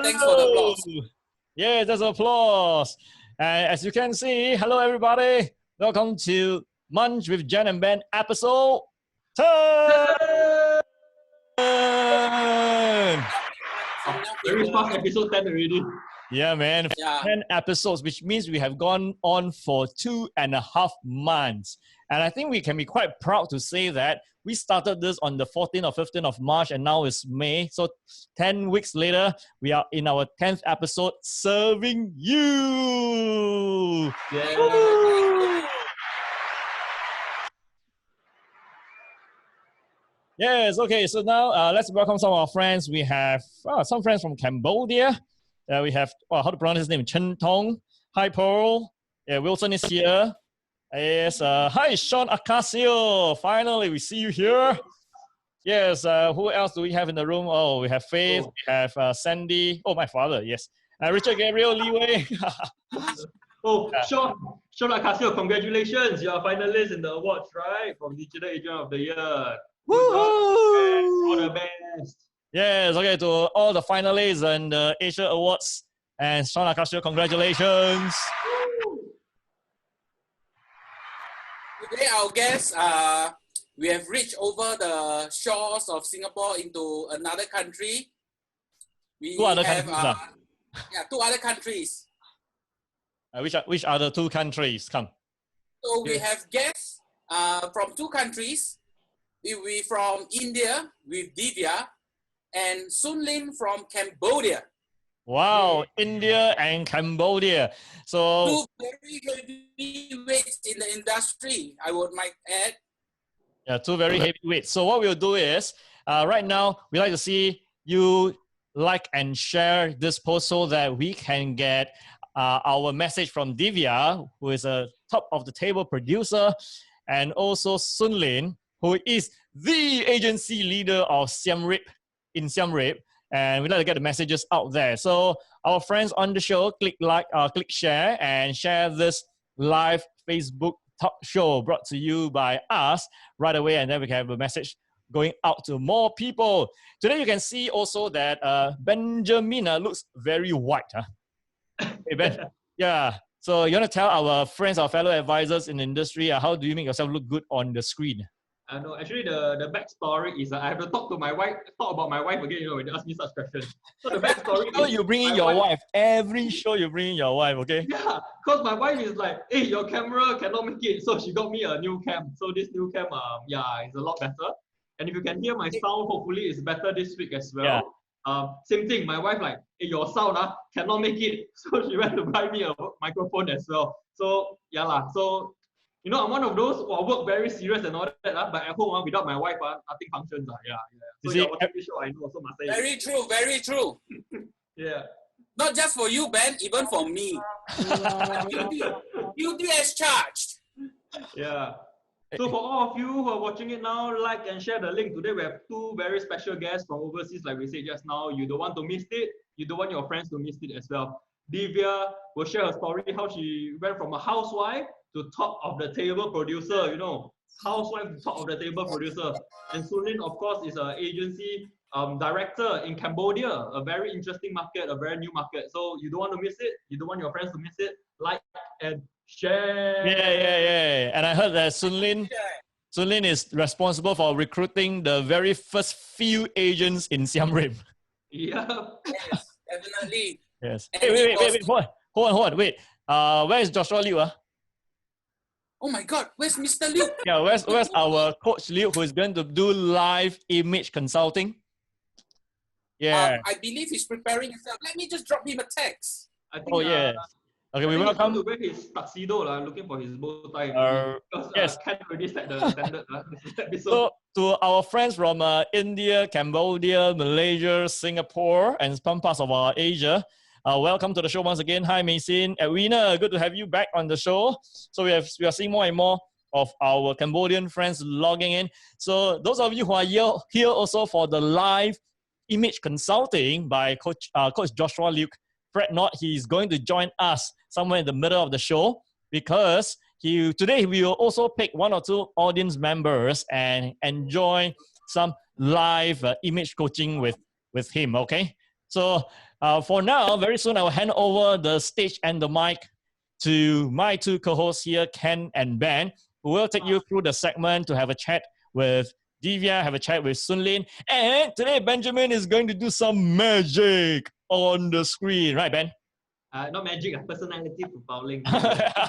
Thanks for the applause. Yeah, there's applause. As you can see, hello everybody. Welcome to Munch with Jen and Ben episode 10. Very fast episode 10 already. Yeah, man. Yeah. 10 episodes, which means we have gone on for 2.5 months. And I think we can be quite proud to say that we started this on the 14th or 15th of March, and now it's May. So 10 weeks later, we are in our 10th episode, serving you. Yeah. Yes, okay. So now let's welcome some of our friends. We have some friends from Cambodia. We have, how to pronounce his name? Chen Tong. Hi, Pearl. Yeah, Wilson is here. Yes, hi, Sean Acacio. Finally, we see you here. Yes, who else do we have in the room? Oh, we have Faith, we have Sandy. Oh, my father, yes. Richard Gabriel Liwei. Sean Acacio, congratulations. You are finalist in the awards, right? From Digital Agent of the Year. Woohoo! All the best. Yes, okay, to all the finalists and the Asia Awards. And Sean Acacio, congratulations. Today, our guests, we have reached over the shores of Singapore into another country. Two other countries. Yeah, 2 other countries. Which are the 2 countries? Come. So we have guests from 2 countries. We from India with Divya, and Sunlin from Cambodia. Wow, India and Cambodia. So 2 very heavyweights in the industry, I might add. Yeah, 2 very heavyweights. So what we'll do is, right now, we like to see you like and share this post so that we can get our message from Divya, who is a top of the table producer, and also Sunlin, who is the agency leader of Siem Reap in Siem Reap. And we'd like to get the messages out there. So our friends on the show, click like, click share, and share this live Facebook talk show brought to you by us right away, and then we can have a message going out to more people. Today you can see also that Benjamin looks very white. Huh? Hey Ben, yeah. So you want to tell our friends, our fellow advisors in the industry, how do you make yourself look good on the screen? No, actually the backstory is I have to talk about my wife again, when they ask me such questions. So the backstory So you bring in your wife. Every show you bring in your wife, okay? Yeah, because my wife is like, hey, your camera cannot make it. So she got me a new cam. So this new cam, is a lot better. And if you can hear my sound, hopefully it's better this week as well. Yeah. Same thing, my wife like, hey, your sound cannot make it. So she went to buy me a microphone as well. So so I'm one of those who work very serious and all that, but at home without my wife, nothing functions. So you're watching this show, I know, so must say. Very true, very true. Yeah. Not just for you, Ben, even for me. Duty as charged. Yeah. So for all of you who are watching it now, like and share the link. Today we have 2 very special guests from overseas, like we said just now. You don't want to miss it. You don't want your friends to miss it as well. Divya will share her story, how she went from a housewife to top of the table producer, housewife to top of the table producer. And Sunlin, of course, is an agency director in Cambodia, a very interesting market, a very new market. So you don't want to miss it. You don't want your friends to miss it. Like and share. Yeah. And I heard that Sunlin is responsible for recruiting the very first few agents in Siem Reap. Yeah. Yes, definitely. Yes. Hey, wait. Hold on. Wait. Where is Joshua Liu? Oh my God, where's Mr. Liu? Yeah, where's our coach Liu, who is going to do live image consulting? Yeah. I believe he's preparing himself. Let me just drop him a text. I think, yeah. Okay, we welcome. To wear his tuxedo, looking for his bow tie. Because yes. Ken already set the standard. So to our friends from India, Cambodia, Malaysia, Singapore, and some parts of our Asia, welcome to the show once again. Hi, Mason, Edwina, good to have you back on the show. So we are seeing more and more of our Cambodian friends logging in. So those of you who are here also for the live image consulting by Coach Joshua Liu, fret not, he's going to join us somewhere in the middle of the show, because today we will also pick 1 or 2 audience members and enjoy some live image coaching with him, okay? So for now, very soon I will hand over the stage and the mic to my two co-hosts here, Ken and Ben, who will take you through the segment to have a chat with Divya, have a chat with Sunlin. And today, Benjamin is going to do some magic on the screen. Right, Ben? Not magic, personality profiling.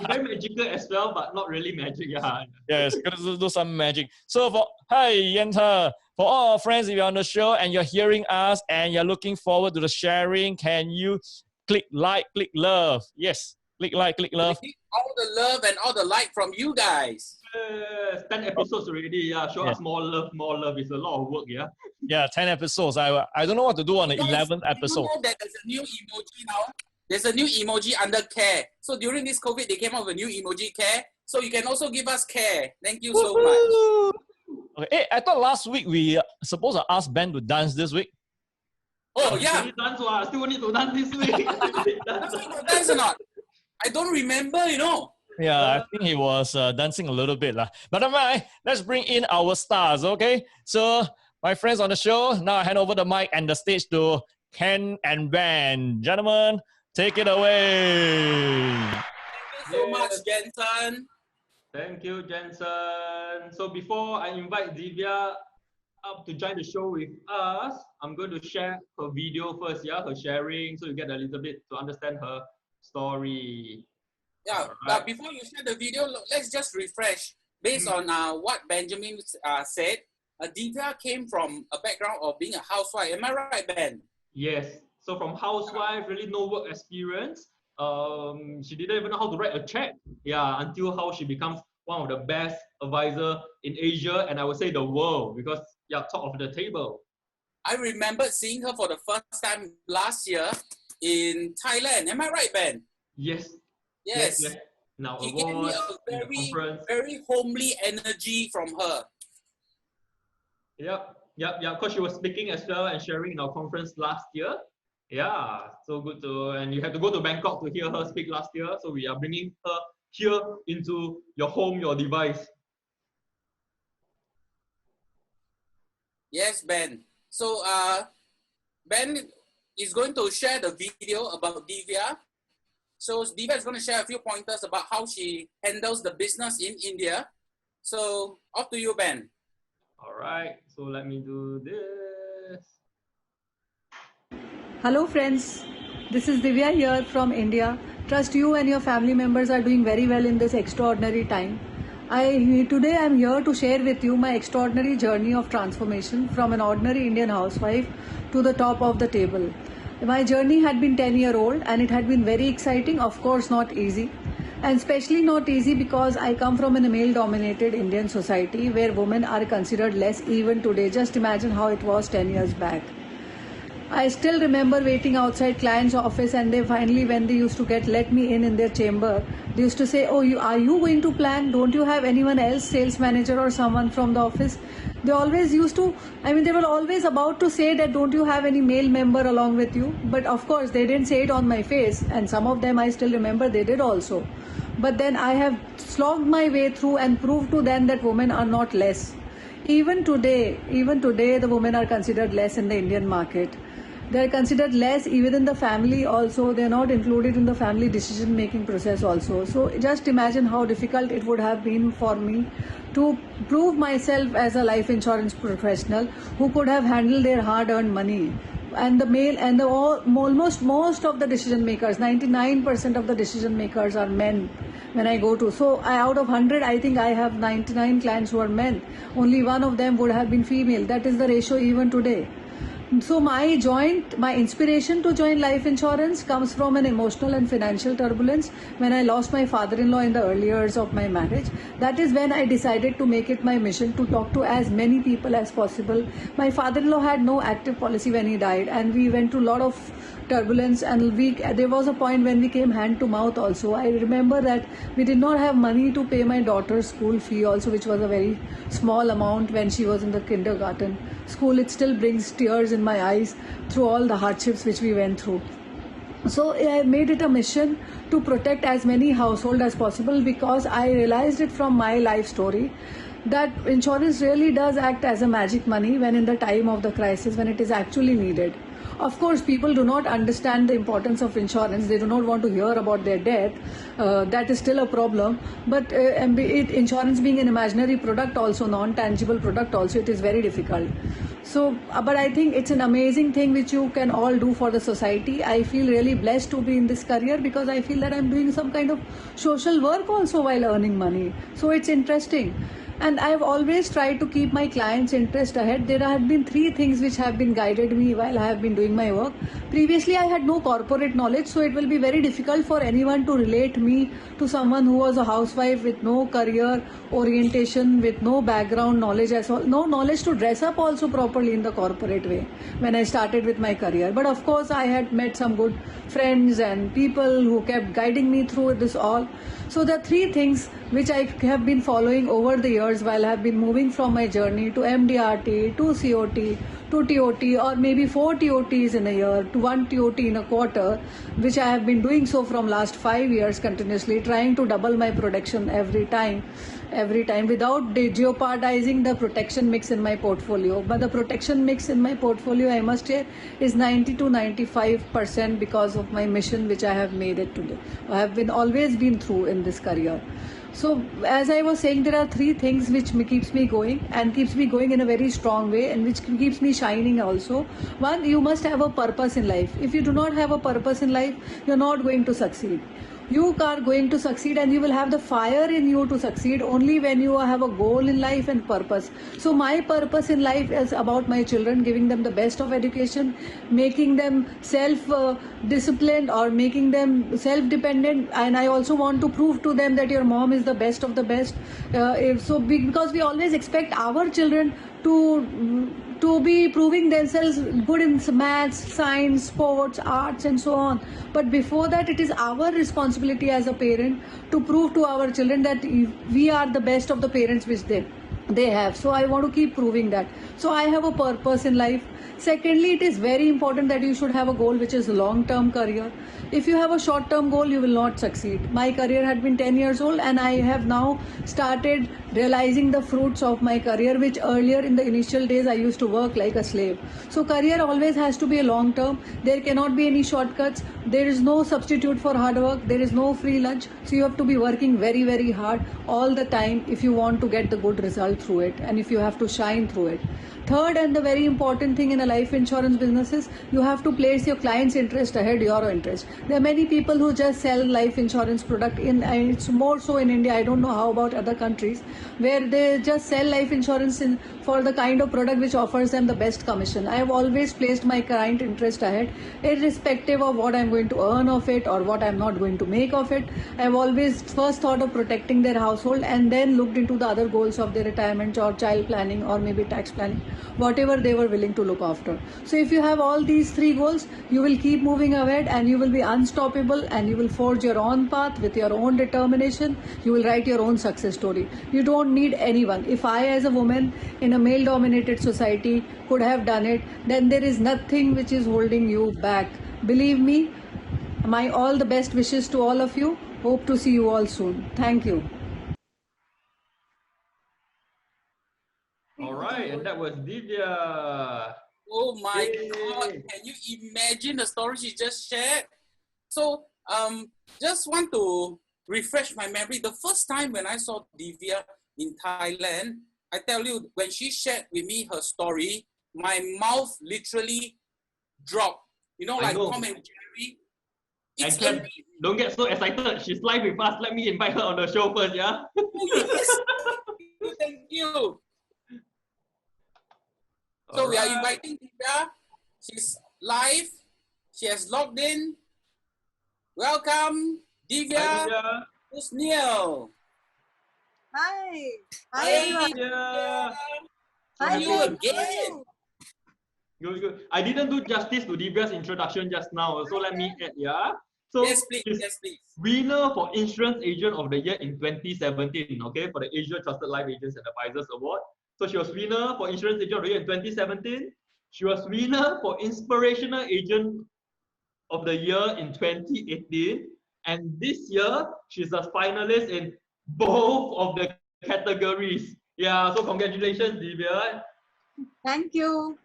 Very magical as well, but not really magic. Yeah. Yes, gonna do some magic. So hi Yenta, for all our friends, if you're on the show and you're hearing us and you're looking forward to the sharing, can you click like, click love? Yes, click like, click love. All the love and all the like from you guys. 10 episodes already. Yeah, show us more love, more love. It's a lot of work. Yeah. Yeah, 10 episodes. I don't know what to do on the 11th episode. You know that there's a new emoji now. There's a new emoji under care. So during this COVID, they came up with a new emoji, care. So you can also give us care. Thank you so much. Okay. Hey, I thought last week we supposed to ask Ben to dance this week. Oh yeah. Still need to dance this week. Dance or not? I don't remember, you know. Yeah, I think he was dancing a little bit. But never mind, let's bring in our stars, okay? So, my friends on the show, now I hand over the mic and the stage to Ken and Ben. Gentlemen, take it away. Thank you so much, Jensen. Thank you, Jensen. So before I invite Divya up to join the show with us, I'm going to share her video first, yeah, her sharing, so you get a little bit to understand her story. Yeah, but before you share the video, let's just refresh. Based on what Benjamin said, Divya came from a background of being a housewife. Am I right, Ben? Yes. So from housewife, really no work experience. She didn't even know how to write a check. Yeah, until how she becomes one of the best advisor in Asia, and I would say the world, because top of the table. I remember seeing her for the first time last year in Thailand. Am I right, Ben? Yes. Yes. Now he gave me a very homely energy from her. Yep. Because she was speaking as well and sharing in our conference last year. Yeah, so good and you have to go to Bangkok to hear her speak last year. So we are bringing her here into your home, your device. Yes, Ben. So Ben is going to share the video about Divya. So Divya is going to share a few pointers about how she handles the business in India. So off to you, Ben. All right, so let me do this. Hello friends, this is Divya here from India. Trust you and your family members are doing very well in this extraordinary time. Today I am here to share with you my extraordinary journey of transformation from an ordinary Indian housewife to the top of the table. My journey had been 10-year-old and it had been very exciting, of course not easy. And especially not easy because I come from a male-dominated Indian society where women are considered less even today. Just imagine how it was 10 years back. I still remember waiting outside client's office and they finally, when they used to let me in their chamber, they used to say, oh, are you going to plan? Don't you have anyone else, sales manager or someone from the office? They always used to, they were always about to say that don't you have any male member along with you? But of course, they didn't say it on my face, and some of them I still remember they did also. But then I have slogged my way through and proved to them that women are not less. Even today, the women are considered less in the Indian market. They are considered less even in the family also. They are not included in the family decision-making process also. So just imagine how difficult it would have been for me to prove myself as a life insurance professional who could have handled their hard-earned money. And almost most of the decision makers, 99% of the decision makers are men when I go to. So out of 100, I think I have 99 clients who are men. Only one of them would have been female. That is the ratio even today. So my inspiration to join life insurance comes from an emotional and financial turbulence when I lost my father-in-law in the early years of my marriage. That is when I decided to make it my mission to talk to as many people as possible. My father-in-law had no active policy when he died, and we went through a lot of turbulence, and there was a point when we came hand to mouth also. I remember that we did not have money to pay my daughter's school fee also, which was a very small amount when she was in the kindergarten school. It still brings tears in my eyes through all the hardships which we went through. So I made it a mission to protect as many households as possible, because I realized it from my life story that insurance really does act as a magic money when in the time of the crisis, when it is actually needed. Of course, people do not understand the importance of insurance. They do not want to hear about their death. That is still a problem. But insurance being an imaginary product, also non-tangible product, also it is very difficult. So, but I think it's an amazing thing which you can all do for the society. I feel really blessed to be in this career because I feel that I'm doing some kind of social work also while earning money. So it's interesting. And I've always tried to keep my clients' interest ahead. There have been 3 things which have been guided me while I have been doing my work. Previously, I had no corporate knowledge, so it will be very difficult for anyone to relate me to someone who was a housewife with no career orientation, with no background knowledge as well, no knowledge to dress up also properly in the corporate way when I started with my career. But of course, I had met some good friends and people who kept guiding me through this all. So the 3 things which I have been following over the years while I have been moving from my journey to MDRT, to COT, to TOT, or maybe 4 TOTs in a year, to 1 TOT in a quarter, which I have been doing so from last 5 years continuously, trying to double my production every time without jeopardizing the protection mix in my portfolio. But the protection mix in my portfolio, I must say, is 90 to 95% because of my mission which I have made it today. I have always been through in this career. So as I was saying, there are 3 things which keeps me going and keeps me going in a very strong way and which keeps me shining also. One, you must have a purpose in life. If you do not have a purpose in life, you're not going to succeed. You are going to succeed and you will have the fire in you to succeed only when you have a goal in life and purpose. So my purpose in life is about my children, giving them the best of education, making them self-disciplined or making them self-dependent. And I also want to prove to them that your mom is the best of the best. Because we always expect our children to be proving themselves good in maths, science, sports, arts and so on. But before that, it is our responsibility as a parent to prove to our children that we are the best of the parents which they have. So I want to keep proving that. So I have a purpose in life. Secondly, it is very important that you should have a goal which is long-term career. If you have a short-term goal, you will not succeed. My career had been 10 years old and I have now started realizing the fruits of my career, which earlier in the initial days I used to work like a slave. So career always has to be a long-term. There cannot be any shortcuts. There is no substitute for hard work. There is no free lunch. So you have to be working very, very hard all the time if you want to get the good result through it and if you have to shine through it. Third, and the very important thing in a life insurance business is you have to place your client's interest ahead your interest. There are many people who just sell life insurance product and it's more so in India. I don't know how about other countries where they just sell life insurance for the kind of product which offers them the best commission. I have always placed my client interest ahead, irrespective of what I'm going to earn of it or what I'm not going to make of it. I have always first thought of protecting their household and then looked into the other goals of their retirement or child planning or maybe tax planning, whatever they were willing to look after. So if you have all these 3 goals, you will keep moving ahead and you will be unstoppable and you will forge your own path with your own determination. You will write your own success story. You don't need anyone. If I as a woman in a male dominated society could have done it, then there is nothing which is holding you back. Believe me, my all the best wishes to all of you. Hope to see you all soon. Thank you. All right, and that was Divya. Oh my Yay. God, can you imagine the story she just shared? So, just want to refresh my memory. The first time when I saw Divya in Thailand, I tell you, when she shared with me her story, my mouth literally dropped. You know, like Tom and Jerry. And Ken, don't get so excited. She's live with us. Let me invite her on the show first, yeah? Oh, yes. Thank you. So we are inviting Divya. She's live. She has logged in. Welcome, Divya Tusnial. Hi. Hi, Hey, everyone. Divya. Hi, You Ken. again. Good, good. I didn't do justice to Divya's introduction just now, so let me add, yeah? So Yes, please. Yes, please. Winner for Insurance Agent of the Year in 2017, okay, for the Asia Trusted Life Agents and Advisors Award. So she was winner for Insurance Agent of the Year in 2017. She was winner for Inspirational Agent of the Year in 2018. And this year, she's a finalist in both of the categories. Yeah, so congratulations, Divya. Thank you.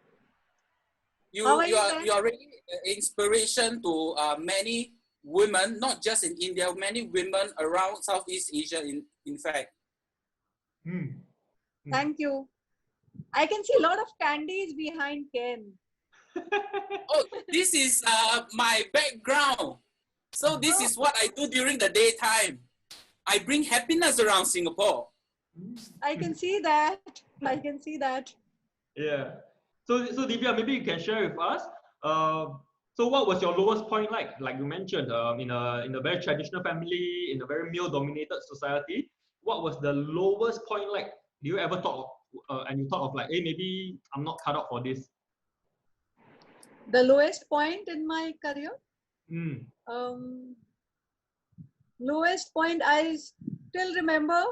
How are you you, are Ben? you are really inspiration to many women, not just in India, many women around Southeast Asia. In fact, Hmm. Thank you. I can see a lot of candies behind Ken. oh, this is my background. So this Oh, is what I do during the daytime. I bring happiness around Singapore. I can see that. I can see that. Yeah. So Divya, maybe you can share with us. So what was your lowest point like? Like you mentioned, in a very traditional family, in a very male-dominated society, what was the lowest point like? Do you ever thought of, and you thought of like, hey, maybe I'm not cut out for this? The lowest point in my career. Hmm. Um, Lowest point I still remember.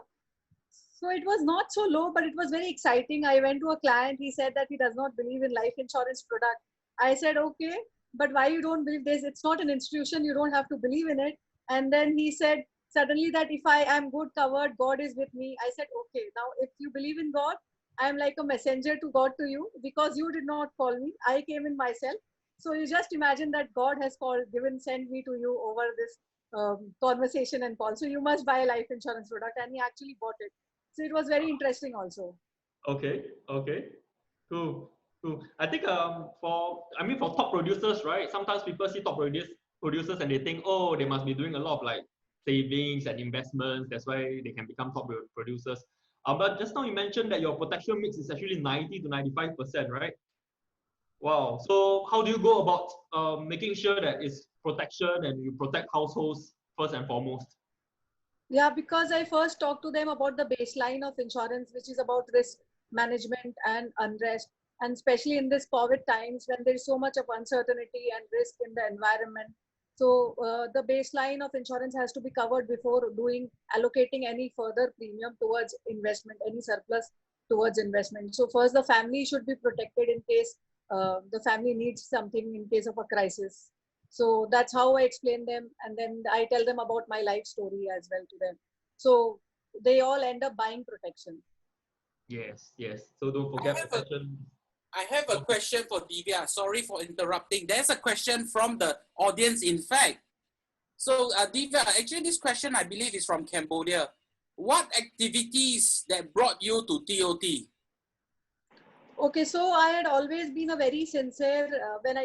So it was not so low, but it was very exciting. I went to a client. He said that he does not believe in life insurance product. I said, okay, but why you don't believe this? It's not an institution. You don't have to believe in it. And then he said suddenly that if I am good covered, God is with me. I said, okay, now if you believe in God, I am like a messenger to God to you because you did not call me. I came in myself. So you just imagine that God has called, sent me to you over this conversation and call. So you must buy a life insurance product. And he actually bought it. So it was very interesting also. Okay. Okay. Cool. Cool. I think for top producers, right? Sometimes people see top producers and they think, oh, they must be doing a lot of like savings and investments. That's why they can become top producers. But just now you mentioned that your protection mix is actually 90 to 95%, right? Wow. So how do you go about making sure that it's protection and you protect households first and foremost? Yeah, because I first talked to them about the baseline of insurance, which is about risk management and unrest. And especially in this COVID times when there's so much of uncertainty and risk in the environment. So the baseline of insurance has to be covered before doing allocating any further premium towards investment, any surplus towards investment. So first the family should be protected in case the family needs something in case of a crisis. So that's how I explain them, and then I tell them about my life story as well to them. So they all end up buying protection. Yes, yes. So don't I forget have a protection. I have a question for Divya. Sorry for interrupting. There's a question from the audience, in fact. So, Divya, actually, this question I believe is from Cambodia. What activities that brought you to TOT? Okay, so I had always been a very sincere.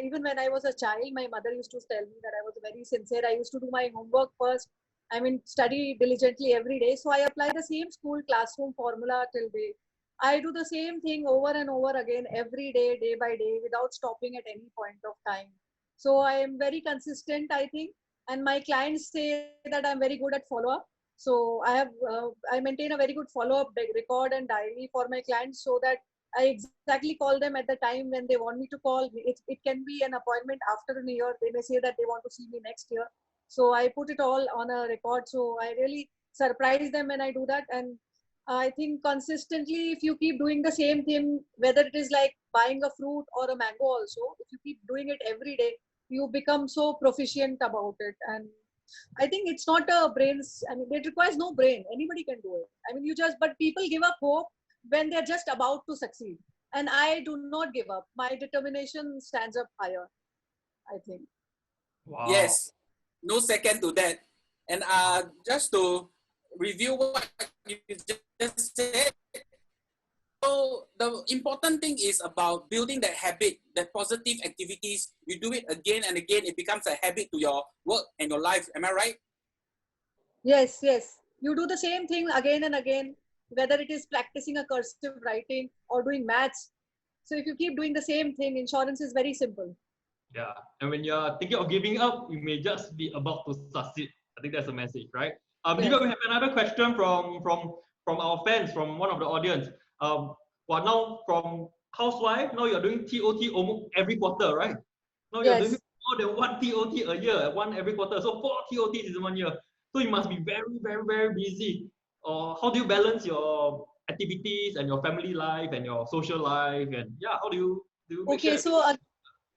Even when I was a child, my mother used to tell me that I was very sincere. I used to do my homework first. I mean, study diligently every day. So I apply the same school classroom formula till day. I do the same thing over and over again every day by day, without stopping at any point of time. So I am very consistent, I think. And my clients say that I'm very good at follow up. So I maintain a very good follow up record and diary for my clients so that I exactly call them at the time when they want me to call. It can be an appointment after a year. They may say that they want to see me next year. So I put it all on a record. So I really surprise them when I do that. And I think consistently, if you keep doing the same thing, whether it is like buying a fruit or a mango also, if you keep doing it every day, you become so proficient about it. And I think it's not a brains. I mean, it requires no brain. Anybody can do it. I mean, but people give up hope when they're just about to succeed. And I do not give up. My determination stands up higher, I think. Wow. Yes, no second to that. And just to review what you just said, so the important thing is about building that habit, that positive activities. You do it again and again, it becomes a habit to your work and your life. Am I right? Yes, yes. You do the same thing again and again, whether it is practicing a cursive writing or doing maths. So if you keep doing the same thing, insurance is very simple. Yeah. And when you're thinking of giving up, you may just be about to succeed. I think that's a message, right? Divya, Yes. we have another question from our fans, from one of the audience. Well, now from housewife, now you're doing TOT almost every quarter, right? Now you're doing Yes. more than one TOT a year, one every quarter. So 4 TOTs in 1 year. So you must be very, very, very busy. How do you balance your activities and your family life and your social life? And yeah, how do you make sure Okay, everything?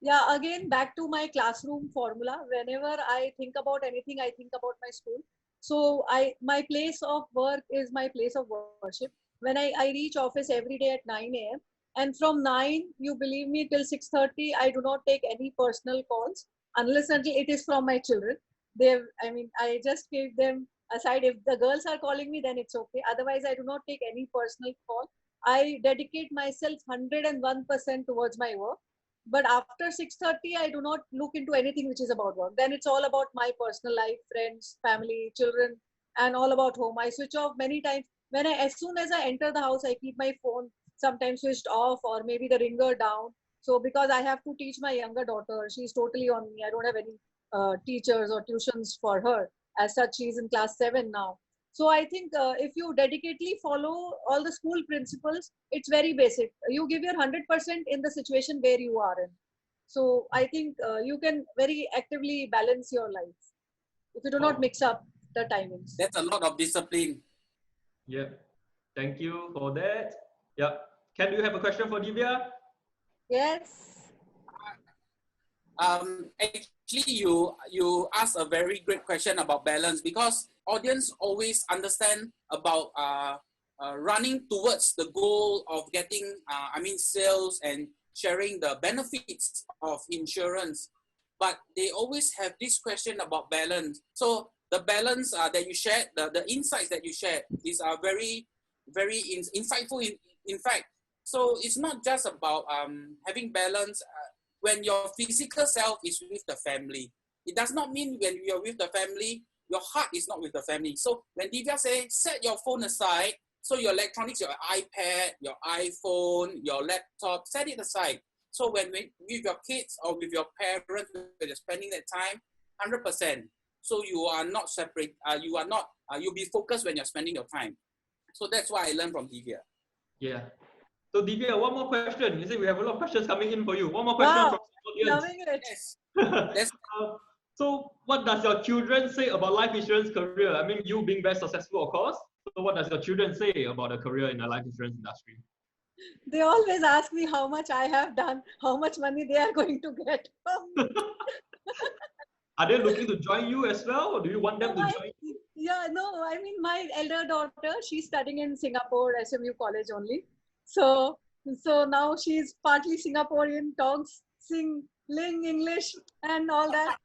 yeah, again, back to my classroom formula. Whenever I think about anything, I think about my school. So my place of work is my place of worship. When I reach office every day at 9 a.m., And from 9, you believe me, till 6:30, I do not take any personal calls unless until it is from my children. I just keep them aside. If the girls are calling me, then it's okay. Otherwise, I do not take any personal call. I dedicate myself 101% towards my work. But after 6:30, I do not look into anything which is about work. Then it's all about my personal life, friends, family, children, and all about home. I switch off many times. As soon as I enter the house, I keep my phone sometimes switched off or maybe the ringer down. So because I have to teach my younger daughter, she's totally on me. I don't have any teachers or tuitions for her. As such, she's in class 7 now. So I think if you dedicatedly follow all the school principles, it's very basic. You give your 100% in the situation where you are in. So I think you can very actively balance your life if you do not mix up the timings. That's a lot of discipline. Yeah. Thank you for that. Yeah. Ken, do you have a question for Divya? Yes. Actually, you asked a very great question about balance, because audience always understand about running towards the goal of getting sales and sharing the benefits of insurance, but they always have this question about balance. So the balance that you shared, the insights that you shared, these are very insightful in fact. So it's not just about having balance when your physical self is with the family. It does not mean when you're with the family, your heart is not with the family. So when Divya says, set your phone aside, so your electronics, your iPad, your iPhone, your laptop, set it aside. So when with your kids or with your parents, when you're spending that time, 100%. So you are not separate, you'll be focused when you're spending your time. So that's what I learned from Divya. Yeah. So Divya, one more question. You see, we have a lot of questions coming in for you. One more question from the audience. Loving it. Yes. So what does your children say about life insurance career? I mean, you being very successful, of course. So what does your children say about a career in the life insurance industry? They always ask me how much I have done, how much money they are going to get. Are they looking to join you as well, or do you want them to join you? Yeah, no, I mean, my elder daughter, she's studying in Singapore, SMU college only. So now she's partly Singaporean, talks, ling English and all that.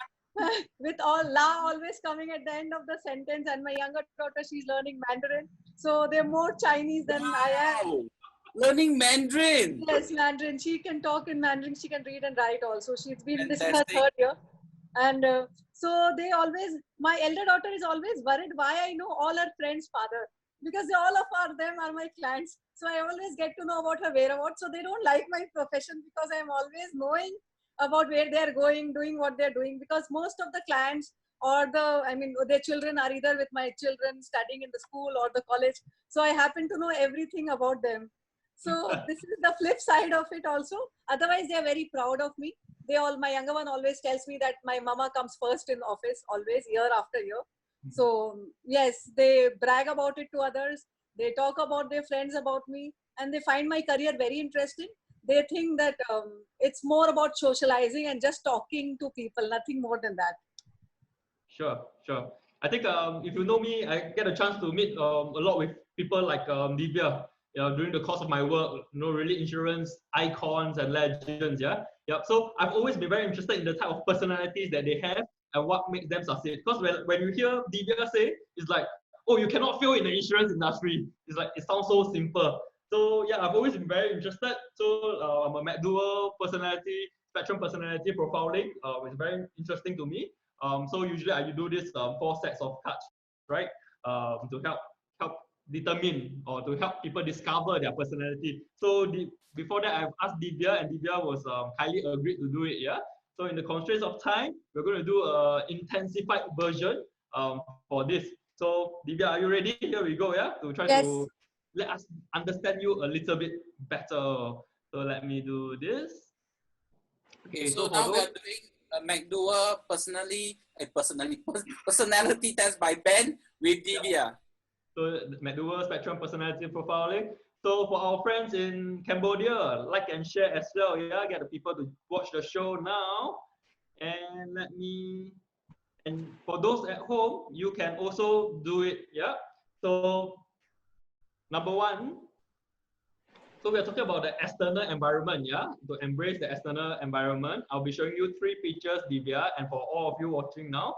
With all la always coming at the end of the sentence. And my younger daughter, she's learning Mandarin. So they're more Chinese than I am. Learning Mandarin. Yes, Mandarin. She can talk in Mandarin. She can read and write also. She's been, Fantastic. this is her 3rd year. And so they always, my elder daughter is always worried why I know all her friends' father. Because all of them are my clients. So I always get to know about her whereabouts. So they don't like my profession because I'm always knowing about where they're going, doing what they're doing. Because most of the clients or their children are either with my children studying in the school or the college. So I happen to know everything about them. So this is the flip side of it also. Otherwise, they are very proud of me. My younger one always tells me that my mama comes first in office, always, year after year. So yes, they brag about it to others. They talk about their friends about me, and they find my career very interesting. They think that it's more about socializing and just talking to people, nothing more than that. Sure. I think if you know me, I get a chance to meet a lot with people like Divya. During the course of my work, really insurance icons and legends. So I've always been very interested in the type of personalities that they have and what makes them succeed. Because when you hear Divya say, it's like, oh, you cannot fail in the insurance industry. It's like, it sounds so simple. So yeah, I've always been very interested. So I'm a McDowell personality, spectrum personality profiling. It's very interesting to me. So usually I do this 4 sets of cards, right? To help determine or to help people discover their personality. So before that, I've asked Divya, and Divya was kindly agreed to do it. Yeah. So in the constraints of time, we're going to do an intensified version for this. So Divya, are you ready? Here we go. Yeah, to try to let us understand you a little bit better. So let me do this. Okay, so now we are doing a McDowell personality test by Ben with Divya. So McDowell Spectrum Personality Profiling. So for our friends in Cambodia, like and share as well. Yeah, get the people to watch the show now. And for those at home, you can also do it. Yeah. So number 1. So we are talking about the external environment, yeah? To embrace the external environment. I'll be showing you 3 pictures, Divya, and for all of you watching now,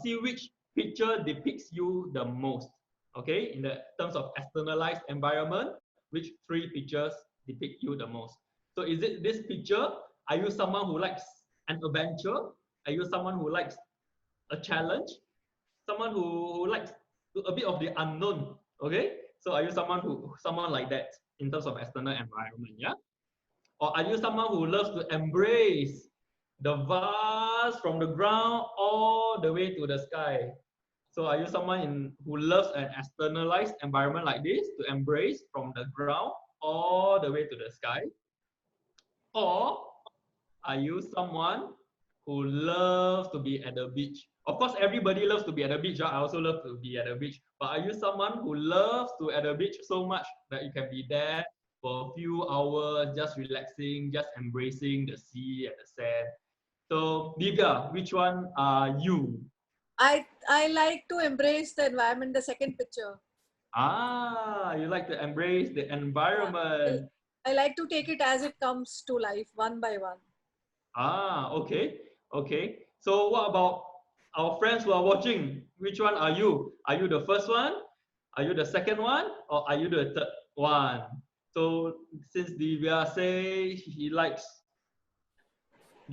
see which picture depicts you the most. Okay, in the terms of externalized environment, which 3 pictures depict you the most? So is it this picture? Are you someone who likes an adventure? Are you someone who likes a challenge? Someone who likes a bit of the unknown? Okay, so are you someone like that in terms of external environment? Yeah, or are you someone who loves to embrace the vast from the ground all the way to the sky? So are you someone who loves an externalized environment like this, to embrace from the ground all the way to the sky? Or are you someone who loves to be at the beach? Of course, everybody loves to be at the beach. I also love to be at the beach. But are you someone who loves to at the beach so much that you can be there for a few hours, just relaxing, just embracing the sea and the sand? So, Divya, which one are you? I like to embrace the environment, the second picture. Ah, you like to embrace the environment. I like to take it as it comes to life, one by one. Ah, okay, okay. So what about our friends who are watching? Which one are you? Are you the first one? Are you the second one? Or are you the third one? So since Divya say he likes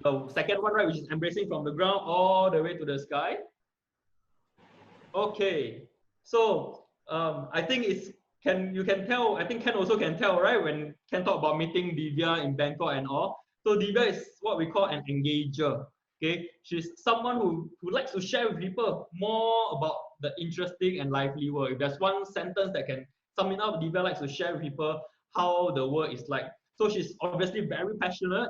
the second one, right, which is embracing from the ground all the way to the sky. Okay, so I think you can tell. I think Ken also can tell, right? When Ken talk about meeting Divya in Bangkok and all. So Divya is what we call an engager. Okay, she's someone who likes to share with people more about the interesting and lively world. If there's one sentence that can sum it up, Divya likes to share with people how the world is like. So she's obviously very passionate,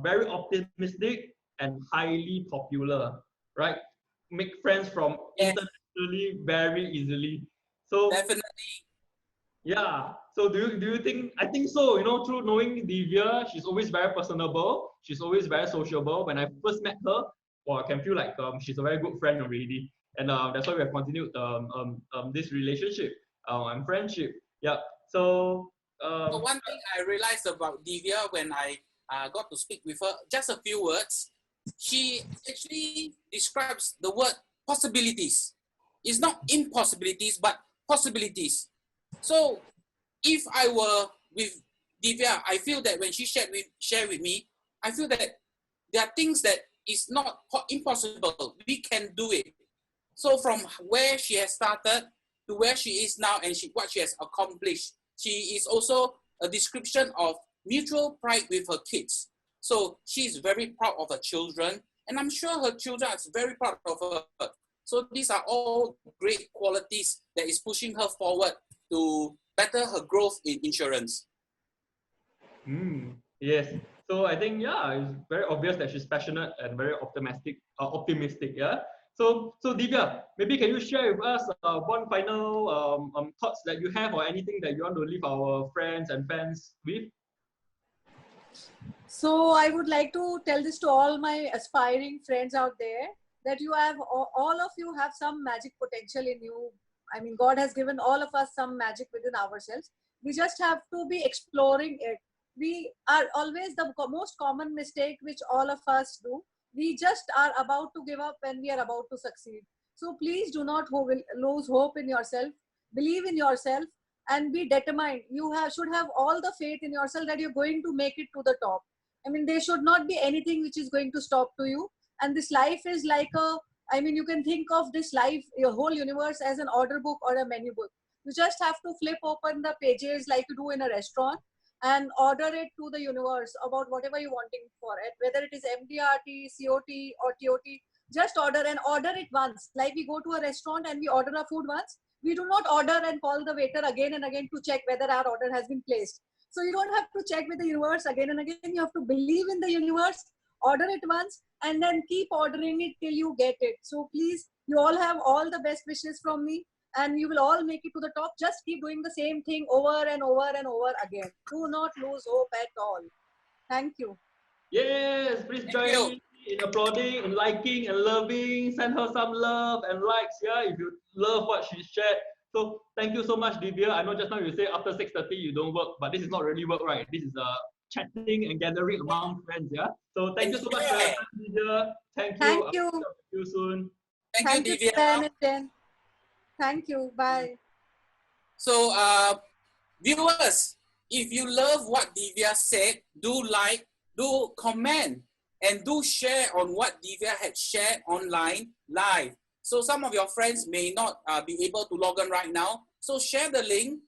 very optimistic, and highly popular, right? Make friends from internationally very easily. So Definitely. yeah. So do you think? I think so. You know, through knowing Divya, she's always very personable. She's always very sociable. When I first met her, well, I can feel like she's a very good friend already, and that's why we have continued this relationship and friendship. Yeah. So So one thing I realized about Divya when I got to speak with her, just a few words, she actually describes the word possibilities. It's not impossibilities, but possibilities. So if I were with Divya, I feel that when she share with me, I feel that there are things that is not impossible. We can do it. So from where she has started to where she is now and what she has accomplished, she is also a description of mutual pride with her kids. So she is very proud of her children, and I'm sure her children are very proud of her. So these are all great qualities that is pushing her forward to better her growth in insurance. Yes. So I think it's very obvious that she's passionate and very optimistic. Yeah. So Divya, maybe can you share with us one final thoughts that you have or anything that you want to leave our friends and fans with? So I would like to tell this to all my aspiring friends out there, that you have, all of you have some magic potential in you. I mean, God has given all of us some magic within ourselves. We just have to be exploring it. We are always the most common mistake which all of us do. We just are about to give up when we are about to succeed. So please do not lose hope in yourself. Believe in yourself and be determined. You should have all the faith in yourself that you're going to make it to the top. I mean, there should not be anything which is going to stop to you. And this life is like you can think of this life, your whole universe, as an order book or a menu book. You just have to flip open the pages like you do in a restaurant and order it to the universe about whatever you're wanting for it, whether it is MDRT, COT or TOT. Just order it once. Like we go to a restaurant and we order our food once. We do not order and call the waiter again and again to check whether our order has been placed. So you don't have to check with the universe again and again. You have to believe in the universe, order it once, and then keep ordering it till you get it. So please, you all have all the best wishes from me, and you will all make it to the top. Just keep doing the same thing over and over and over again. Do not lose hope at all. Thank you. Yes, please join me in applauding and liking and loving. Send her some love and likes. Yeah, if you love what she shared, So thank you so much, Divya. I know just now you say after 6:30 you don't work, but this is not really work, right? This is chatting and gathering among friends, yeah? So thank you so much for your time, Divya. Thank you. Thank I'll you. see you soon. Thank you, Divya. Ben and Jen. Thank you. Bye. So, viewers, if you love what Divya said, do like, do comment, and do share on what Divya had shared online live. So some of your friends may not be able to log on right now. So share the link.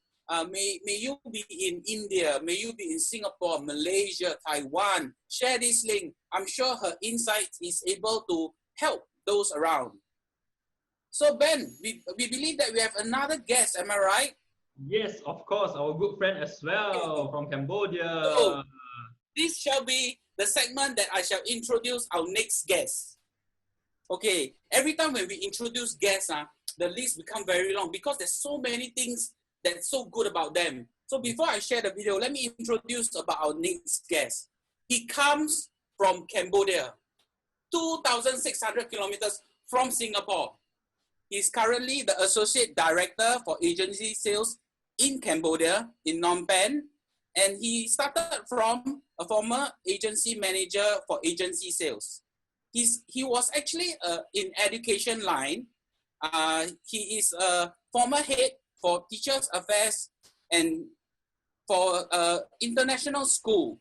May you be in India, may you be in Singapore, Malaysia, Taiwan. Share this link. I'm sure her insight is able to help those around. So Ben, we believe that we have another guest, am I right? Yes, of course, our good friend as well from Cambodia. So, this shall be the segment that I shall introduce our next guest. Okay, every time when we introduce guests, the list becomes very long because there's so many things that's so good about them. So before I share the video, let me introduce about our next guest. He comes from Cambodia, 2,600 kilometers from Singapore. He's currently the Associate Director for Agency Sales in Cambodia, in Phnom Penh. And he started from a former agency manager for agency sales. He was actually in education line. He is a former head for Teachers Affairs and for international school.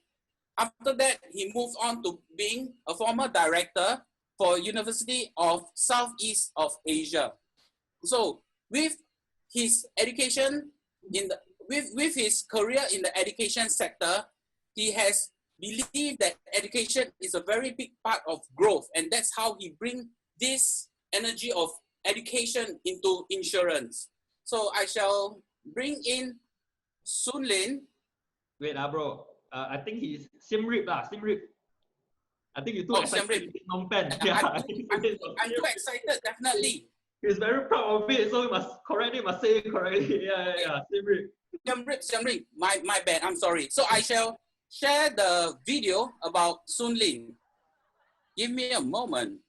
After that, he moved on to being a former director for University of Southeast of Asia. So with his education with his career in the education sector, he has believed that education is a very big part of growth, and that's how he brings this energy of education into insurance. So I shall bring in Sunlin. Wait, bro. I think he's Siem Reap. Siem Reap. I think you're too excited to Phnom Penh. Yeah, I'm too excited, definitely. He's very proud of it, so we must correct it, must say it correctly. Yeah. Siem Reap. Siem Reap. My bad, I'm sorry. So I shall share the video about Sunlin. Give me a moment.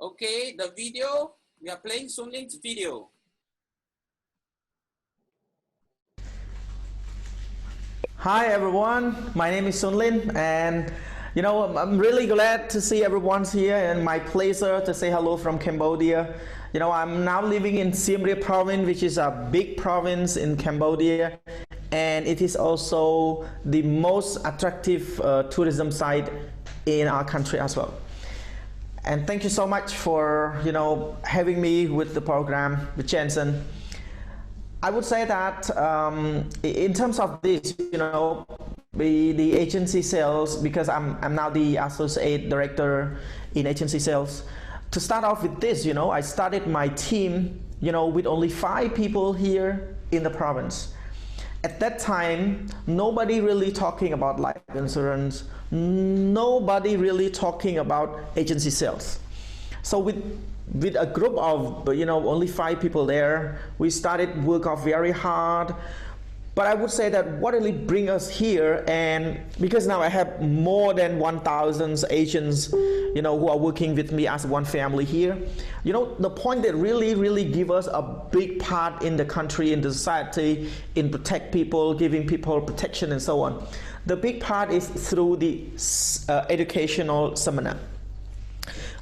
Okay, the video, we are playing Sunlin's video. Hi everyone, my name is Sunlin, and you know, I'm really glad to see everyone's here, and my pleasure to say hello from Cambodia. You know, I'm now living in Siem Reap province, which is a big province in Cambodia, and it is also the most attractive tourism site in our country as well. And thank you so much for, you know, having me with the program with Jensen. I would say that in terms of this, you know, the agency sales, because I'm now the associate director in agency sales. To start off with this, you know, I started my team, you know, with only 5 people here in the province. At that time, nobody really talking about life insurance, nobody really talking about agency sales. So with a group of, you know, only 5 people there, we started work off very hard. But I would say that what really bring us here, and because now I have more than 1,000 agents, you know, who are working with me as one family here. You know, the point that really give us a big part in the country, in the society, in protect people, giving people protection and so on. The big part is through the educational seminar.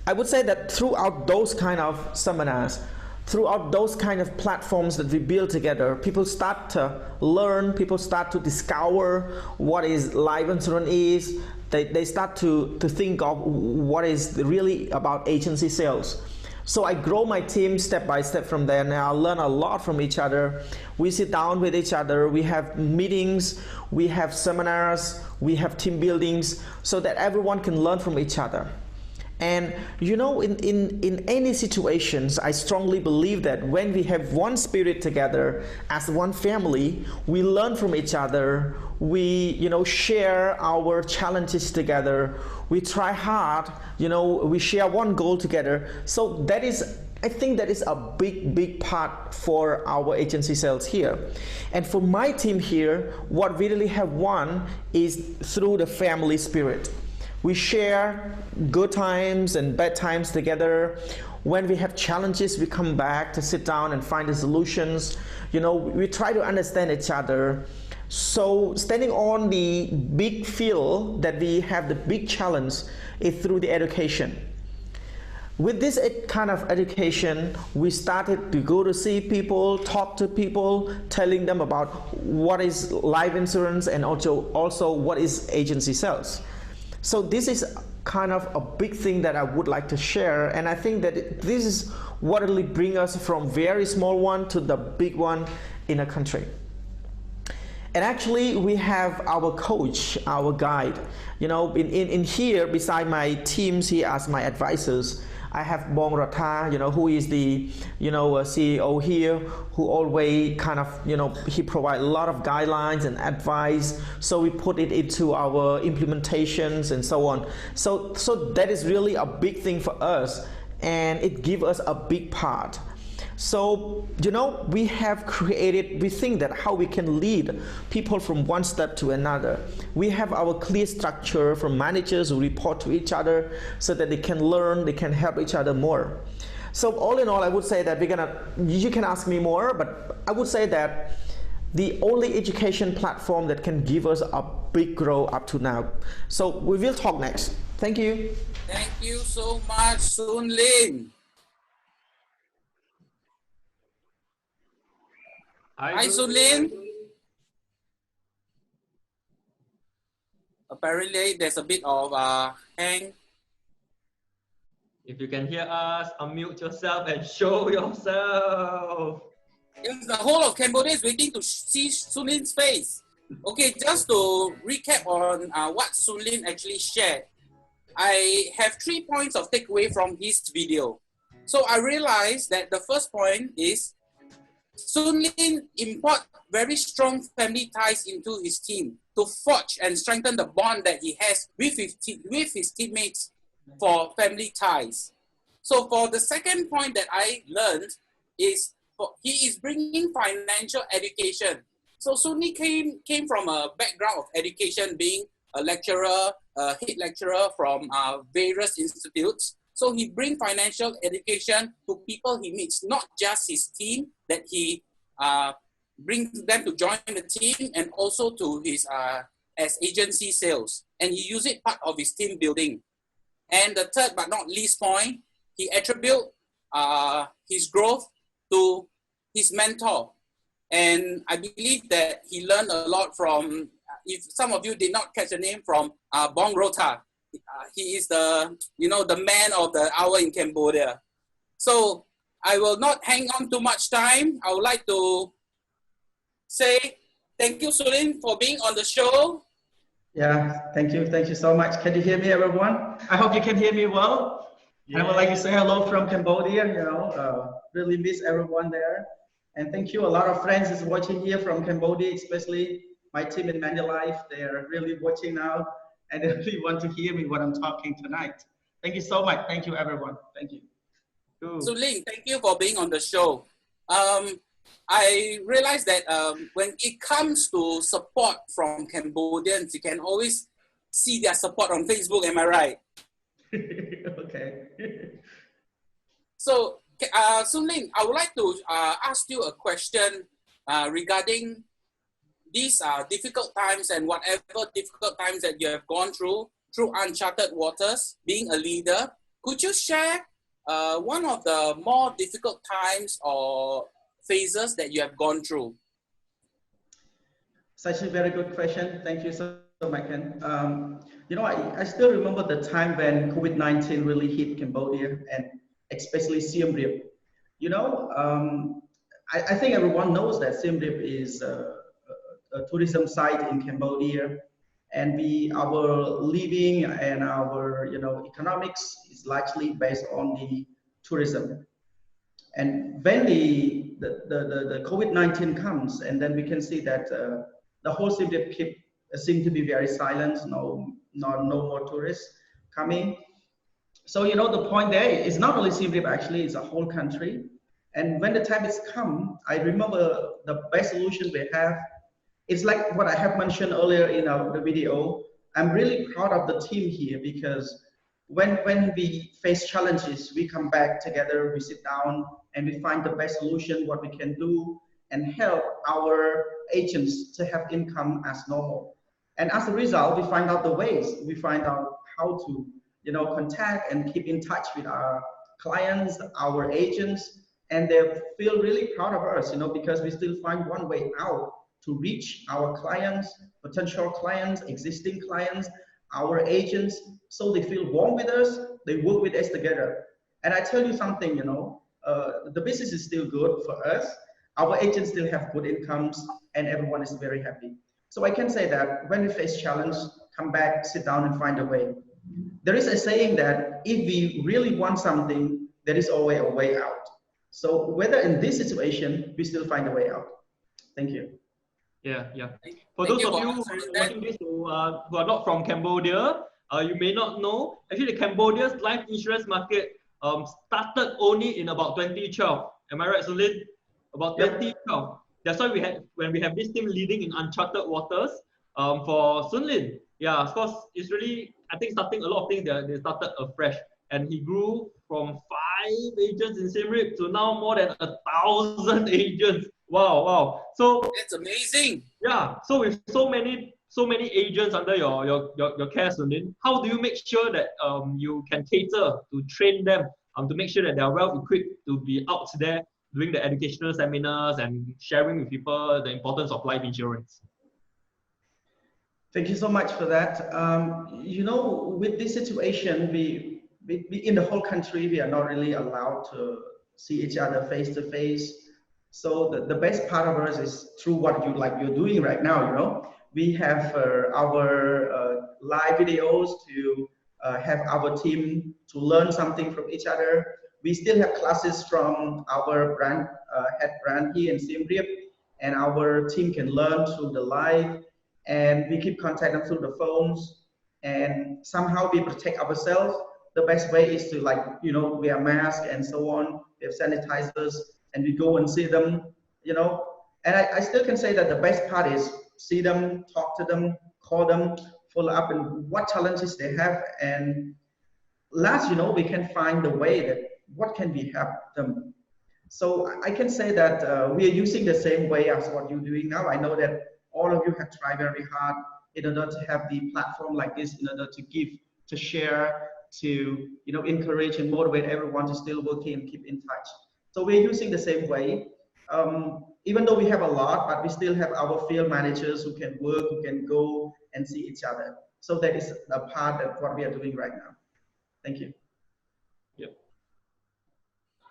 I would say that throughout those kind of seminars, throughout those kind of platforms that we build together, people start to learn, people start to discover what is life insurance is. They start to think of what is really about agency sales. So I grow my team step by step from there, and I learn a lot from each other. We sit down with each other, we have meetings, we have seminars, we have team buildings, so that everyone can learn from each other. And you know, in any situations, I strongly believe that when we have one spirit together as one family, we learn from each other, we, you know, share our challenges together, we try hard, you know, we share one goal together. So that is, I think that is a big part for our agency sales here. And for my team here, what we really have won is through the family spirit. We share good times and bad times together. When we have challenges, we come back to sit down and find the solutions. You know, we try to understand each other. So standing on the big field that we have the big challenge is through the education. With this kind of education, we started to go to see people, talk to people, telling them about what is life insurance and also what is agency sales. So this is kind of a big thing that I would like to share, and I think that this is what will bring us from very small one to the big one in a country. And actually, we have our coach, our guide. You know, in here, beside my teams here as my advisors, I have Bong Ratha, you know, who is the, you know, CEO here, who always kind of, you know, he provides a lot of guidelines and advice. So we put it into our implementations and so on. So that is really a big thing for us, and it gives us a big part. So, you know, we have created, we think that how we can lead people from one step to another. We have our clear structure from managers who report to each other so that they can learn, they can help each other more. So all in all, I would say that you can ask me more, but I would say that the only education platform that can give us a big growth up to now. So we will talk next. Thank you. Thank you so much, Sunlin. Hi, Sunlin. Apparently, there's a bit of hang. If you can hear us, unmute yourself and show yourself. Yes, the whole of Cambodia is waiting to see Sunlin's face. Okay, just to recap on what Sunlin actually shared, I have 3 points of takeaway from his video. So I realized that the first point is Sunlin import very strong family ties into his team to forge and strengthen the bond that he has with his teammates for family ties. So for the second point that I learned is he is bringing financial education. So Sunlin came from a background of education, being a lecturer, a head lecturer from various institutes. So he brings financial education to people he meets, not just his team that he brings them to join the team, and also to his as agency sales. And he uses it part of his team building. And the third but not least point, he attributes his growth to his mentor. And I believe that he learned a lot from, if some of you did not catch the name, from Bong Rota. He is the man of the hour in Cambodia. So I will not hang on too much time. I would like to say thank you, Sunlin, for being on the show. Yeah, thank you. Thank you so much. Can you hear me, everyone? I hope you can hear me well. Yeah. I would like to say hello from Cambodia, really miss everyone there. And thank you. A lot of friends is watching here from Cambodia, especially my team in Manulife. They are really watching now, and they really want to hear me when I'm talking tonight. Thank you so much. Thank you, everyone. Thank you. Sunlin, thank you for being on the show. I realized that when it comes to support from Cambodians, you can always see their support on Facebook. Am I right? Okay. So, Sunlin, I would like to ask you a question regarding these difficult times and whatever difficult times that you have gone through uncharted waters, being a leader. Could you share one of the more difficult times or phases that you have gone through? Such a very good question. Thank you so much, Ken. I still remember the time when COVID-19 really hit Cambodia, and especially Siem Reap. I think everyone knows that Siem Reap is a tourism site in Cambodia, and our living and our economics is largely based on the tourism. And when the COVID-19 comes, and then we can see that the whole Siem Reap seem to be very silent. No more tourists coming. So the point there is not only Siem Reap, actually it's a whole country. And when the time has come, I remember the best solution we have. It's like what I have mentioned earlier in the video. I'm really proud of the team here because when we face challenges, we come back together, we sit down, and we find the best solution, what we can do, and help our agents to have income as normal. And as a result, we find out the ways, we find out how to, you know, contact and keep in touch with our clients, our agents, and they feel really proud of us, you know, because we still find one way out to reach our clients, potential clients, existing clients, our agents, so they feel warm with us, they work with us together. And I tell you something, you know, the business is still good for us, our agents still have good incomes, and everyone is very happy. So I can say that when we face challenge, come back, sit down and find a way. There is a saying that if we really want something, there is always a way out. So whether in this situation, we still find a way out. Thank you. Yeah. For those of you who are watching this who are not from Cambodia, you may not know, actually Cambodia's life insurance market started only in about 2012. Am I right, Sunlin? About 2012. That's why when we have this team leading in uncharted waters for Sunlin. Yeah, of course, it's really, I think starting a lot of things, they started afresh. And he grew from 5 agents in Siem Reap to now more than 1,000 agents. Wow. So it's amazing. Yeah. So with so many agents under your care, Sunlin, how do you make sure that you can cater to train them to make sure that they are well equipped to be out there doing the educational seminars and sharing with people the importance of life insurance? Thank you so much for that. You know, with this situation, we in the whole country, we are not really allowed to see each other face to face. So the best part of us is through what you're doing right now. You know, we have our live videos to have our team to learn something from each other. We still have classes from our brand head brand here in Siem Reap, and our team can learn through the live. And we keep contact them through the phones, and somehow we protect ourselves. The best way is to, like, you know, wear masks and so on. We have sanitizers, and we go and see them, you know. And I still can say that the best part is see them, talk to them, call them, follow up, and what challenges they have. And last, you know, we can find the way that what can we help them. So I can say that we are using the same way as what you're doing now. I know that all of you have tried very hard in order to have the platform like this, in order to give, to share, to, you know, encourage and motivate everyone to still work and keep in touch. So we're using the same way. Even though we have a lot, but we still have our field managers who can work, who can go and see each other. So that is a part of what we are doing right now. Thank you. Yep.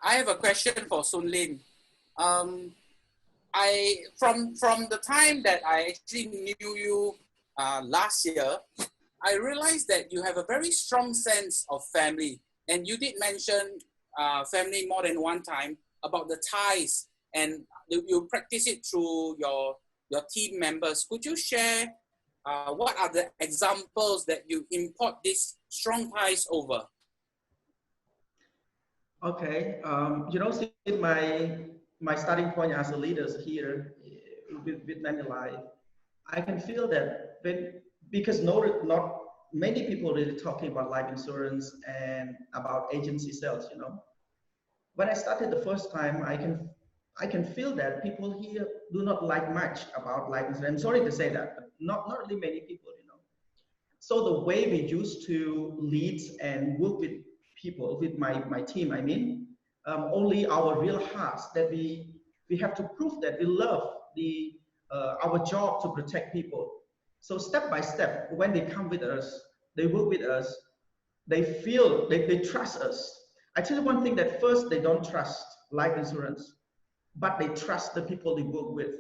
I have a question for Sunlin. From the time that I actually knew you last year, I realized that you have a very strong sense of family, and you did mention family more than one time about the ties, and you practice it through your team members. Could you share what are the examples that you import these strong ties over? Okay, you know, see, my starting point as a leader here with Manulife, I can feel that because not many people really talking about life insurance and about agency sales, you know. When I started the first time, I can feel that people here do not like much about life insurance. I'm sorry to say that, but not really many people, you know. So the way we used to lead and work with people, with my team, I mean, only our real hearts, that we have to prove that we love our job to protect people. So step by step, when they come with us, they work with us, they feel, they trust us. I tell you one thing, that first, they don't trust life insurance, but they trust the people they work with.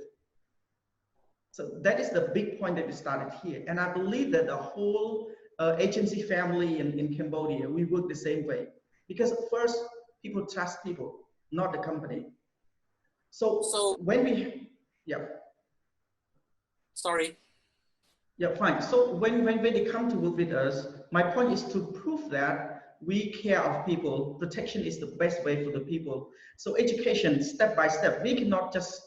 So that is the big point that we started here. And I believe that the whole agency family in Cambodia, we work the same way. Because first, people trust people, not the company. So when we, Sorry. Yeah, fine. So when they come to work with us, my point is to prove that we care of people. Protection is the best way for the people. So education, step by step, we cannot just,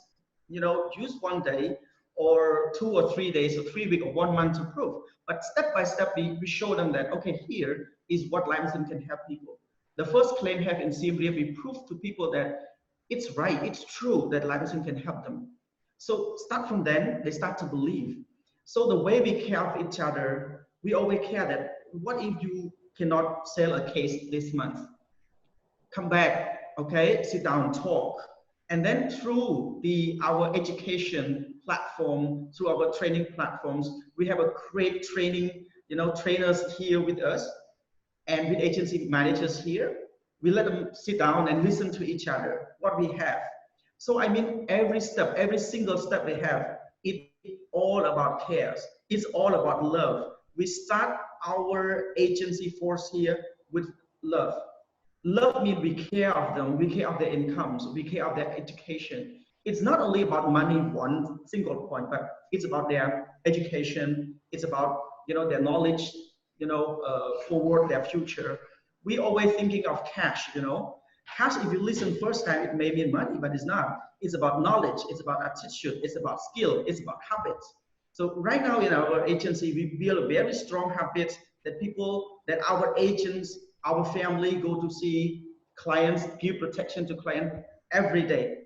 you know, use one day or 2 or 3 days or 3 weeks or 1 month to prove. But step by step, we show them that, okay, here is what licensing can help people. The first claim have in Siem Reap, we prove to people that it's right, it's true that licensing can help them. So start from then, they start to believe. So the way we care of each other, we always care that what if you cannot sell a case this month? Come back, okay, sit down, talk. And then through our education platform, through our training platforms, we have a great training, trainers here with us and with agency managers here. We let them sit down and listen to each other, what we have. So I mean, every step, every single step we have, it's all about cares. It's all about love. We start our agency force here with love. Love means we care of them, we care of their incomes, we care of their education. It's not only about money, one single point, but it's about their education. It's about their knowledge, forward their future. We always thinking of cash, Cash, if you listen first time, it may mean money, but it's not. It's about knowledge, it's about attitude, it's about skill, it's about habits. So right now in our agency, we build a very strong habits that our agents, our family go to see clients, give protection to clients every day.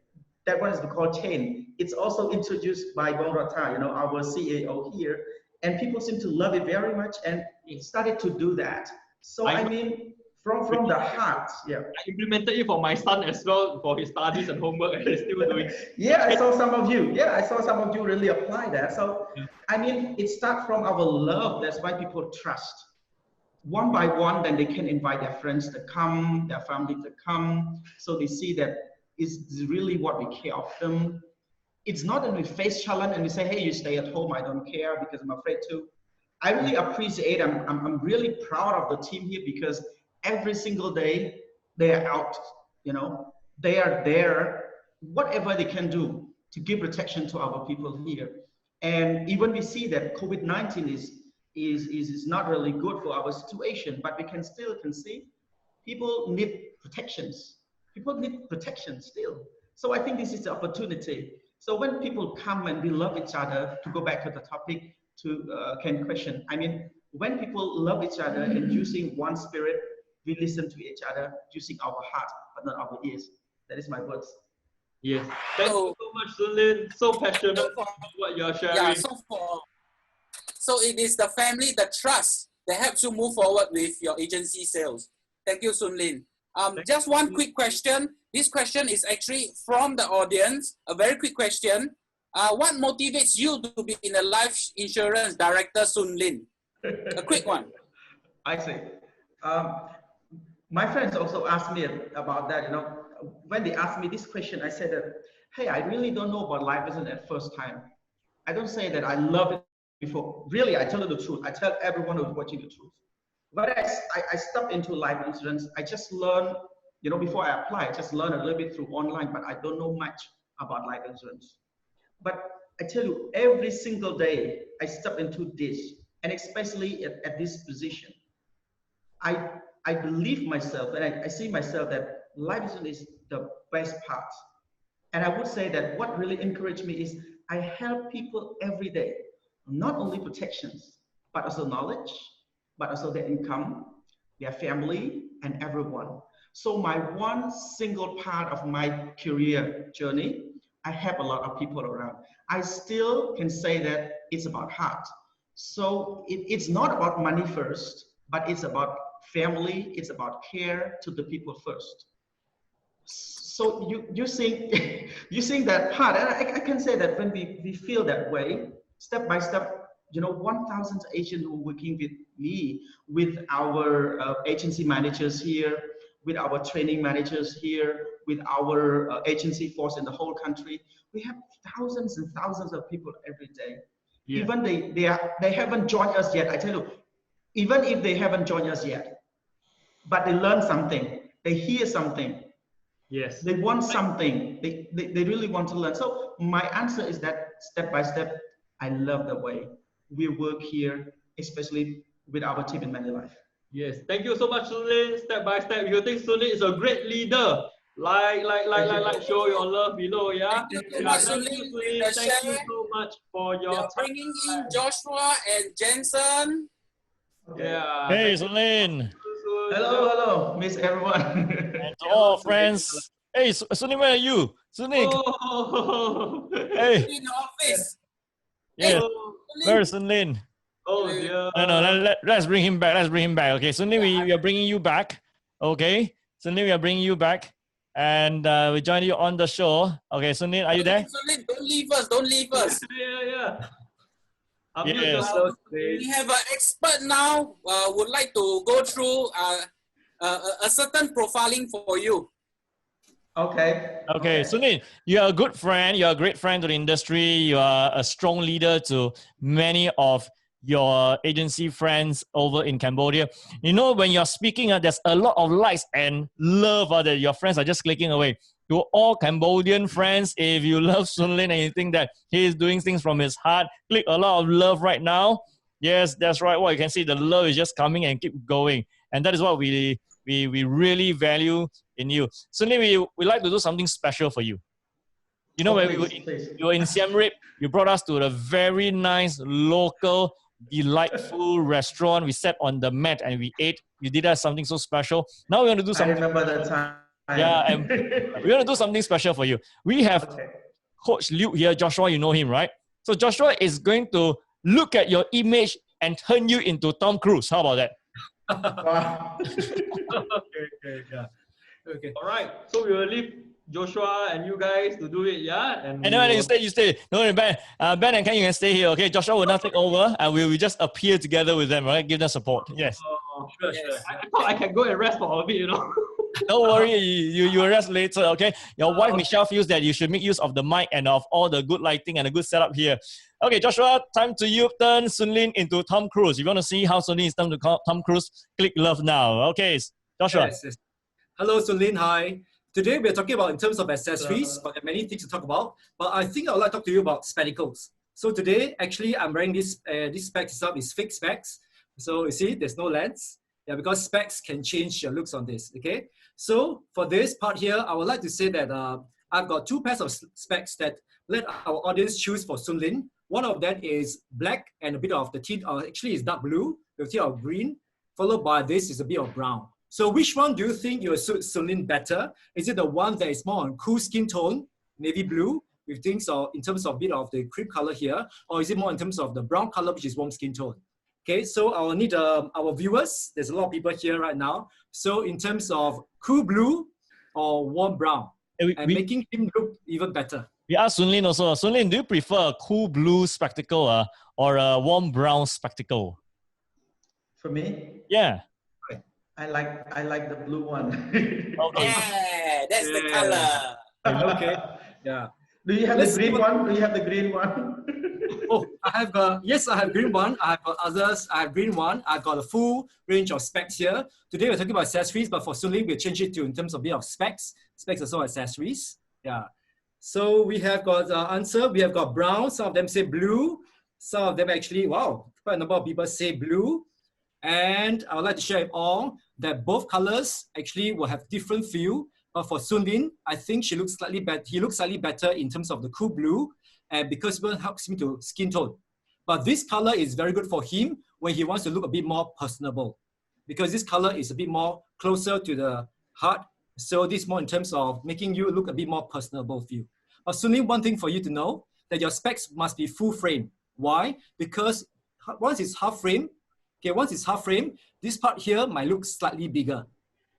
That one is called chain. It's also introduced by Bonrata, our CAO here, and people seem to love it very much and started to do that. So I mean, from the heart, yeah. I implemented it for my son as well for his studies and homework, and he's still doing. Yeah, I saw some of you. Yeah, I saw some of you really apply that. So I mean, it starts from our love. That's why people trust. One by one, then they can invite their friends to come, their family to come. So they see that it's really what we care of them. It's not that we face challenge and we say, hey, you stay at home, I don't care because I'm afraid to. I really appreciate, I'm really proud of the team here because every single day they are out, they are there, whatever they can do to give protection to our people here. And even we see that COVID-19 is not really good for our situation, but we can still see people need protections. People need protection still. So I think this is the opportunity. So when people come and we love each other, to go back to the topic, to Ken's question, I mean, when people love each other and using one spirit, we listen to each other using our heart, but not our ears. That is my words. Yes. Thank you so much, Sunlin. So passionate about what you're sharing. Yeah, so it is the family, the trust that helps you move forward with your agency sales. Thank you, Sunlin. Just one quick question. This question is actually from the audience. A very quick question. What motivates you to be in a life insurance director, Sunlin? A quick one. I see. My friends also asked me about that. When they asked me this question, I said that, hey, I really don't know about life insurance at first time. I don't say that I love it before. Really, I tell you the truth. I tell everyone who's watching the truth. But I stepped into life insurance. I just learned, before I apply, I just learned a little bit through online, but I don't know much about life insurance. But I tell you, every single day I step into this, and especially at this position, I believe myself and I see myself that life insurance is the best part. And I would say that what really encouraged me is I help people every day, not only protections, but also knowledge, but also their income, their family, and everyone. So my one single part of my career journey, I help a lot of people around. I still can say that it's about heart. So it's not about money first, but it's about family, it's about care to the people first. So you seeing that part, and I can say that when we feel that way, step by step, 1,000 agents who are working with me, with our agency managers here, with our training managers here, with our agency force in the whole country, we have thousands and thousands of people every day. Yeah. Even they haven't joined us yet. I tell you, even if they haven't joined us yet, but they learn something, they hear something. Yes. They want something. They really want to learn. So my answer is that step by step, I love the way we work here, especially with our team in Manulife. Yes. Thank you so much, Sunlin. Step by step, you think Sunlin is a great leader. Like, show your love below, yeah? Thank you so much, Sunlin. Thank you so much for We your are bringing in Joshua and Jensen. Yeah. Hey, thank you. Sunlin. Hello, miss everyone. And to all friends. Hey, Sunlin, where are you? Sunlin, Oh, hey. In the office. Yes, oh, where is Sunlin? oh dear. No, let's bring him back. Let's bring him back. Okay, Sunlin, we are bringing you back. Okay, Sunlin, we are bringing you back. And we join you on the show. Okay, Sunlin, are you there? Sunlin, don't leave us. Don't leave us. Yeah. Unmute Yes. yourself, We please. have an expert now. Would like to go through a certain profiling for you. Okay. Okay, Sunil, you are a good friend. You are a great friend to the industry. You are a strong leader to many of your agency friends over in Cambodia. You know, when you're speaking, there's a lot of likes and love that your friends are just clicking away. To all Cambodian friends, if you love Sunlin and you think that he is doing things from his heart, click a lot of love right now. Yes, that's right. Well, you can see the love is just coming and keep going. And that is what we really value in you. Sunlin, we like to do something special for you. You know, when you were in Siem Reap, you brought us to a very nice, local, delightful restaurant. We sat on the mat and we ate. You did us something so special. Now we want to do something. I remember that time. Yeah, and we want to do something special for you. We have Coach Liu here. Joshua, you know him, right? So Joshua is going to look at your image and turn you into Tom Cruise. How about that? Wow. Yeah. Okay. All right. So we will leave Joshua and you guys to do it, yeah? And then you stay. No, Ben and Ken, you can stay here, okay? Joshua will now take over and we will just appear together with them, right? Give them support. Yes. Sure. I thought I can go and rest for a bit, you know. Don't worry, you rest later, okay? Your wife, Michelle, feels that you should make use of the mic and of all the good lighting and the good setup here. Okay, Joshua, time to you turn Sunlin into Tom Cruise. If you want to see how Sunlin is turned to Tom Cruise, click love now. Okay, Joshua. Yes. Hello, Sunlin. Hi. Today we're talking about in terms of accessories, but there are many things to talk about. But I think I would like to talk to you about spectacles. So today, actually, I'm wearing this specs itself is fixed specs. So you see, there's no lens. Yeah, because specs can change your looks on this, okay? So for this part here, I would like to say that I've got two pairs of specs that let our audience choose for Sunlin. One of them is black and a bit of the tint, actually is dark blue, with a tint of green, followed by this is a bit of brown. So which one do you think will suit Sunlin better? Is it the one that is more on cool skin tone, navy blue, with things in terms of a bit of the cream color here, or is it more in terms of the brown color, which is warm skin tone? Okay, so I will need our viewers. There's a lot of people here right now. So in terms of cool blue or warm brown, making him look even better. We asked Sunlin also. Sunlin, do you prefer a cool blue spectacle or a warm brown spectacle? For me? Yeah. I like the blue one. Okay. Yeah, that's the color. Okay. Yeah. Do you have the green one? Do you have the green one? Oh, I have yes, I have green one. I have got others. I have green one. I've got a full range of specs here. Today we're talking about accessories, but for Sunlin we'll change it to in terms of a bit of specs. Specs are also accessories. Yeah. So we have got answer. We have got brown. Some of them say blue. Some of them actually, wow, quite a number of people say blue. And I would like to share with all that both colors actually will have different feel. But for Sunlin, I think he looks slightly better in terms of the cool blue, and because it helps him to skin tone. But this color is very good for him when he wants to look a bit more personable, because this color is a bit more closer to the heart. So this more in terms of making you look a bit more personable feel. But Sunlin, one thing for you to know, that your specs must be full frame. Why? Because once it's half frame, this part here might look slightly bigger.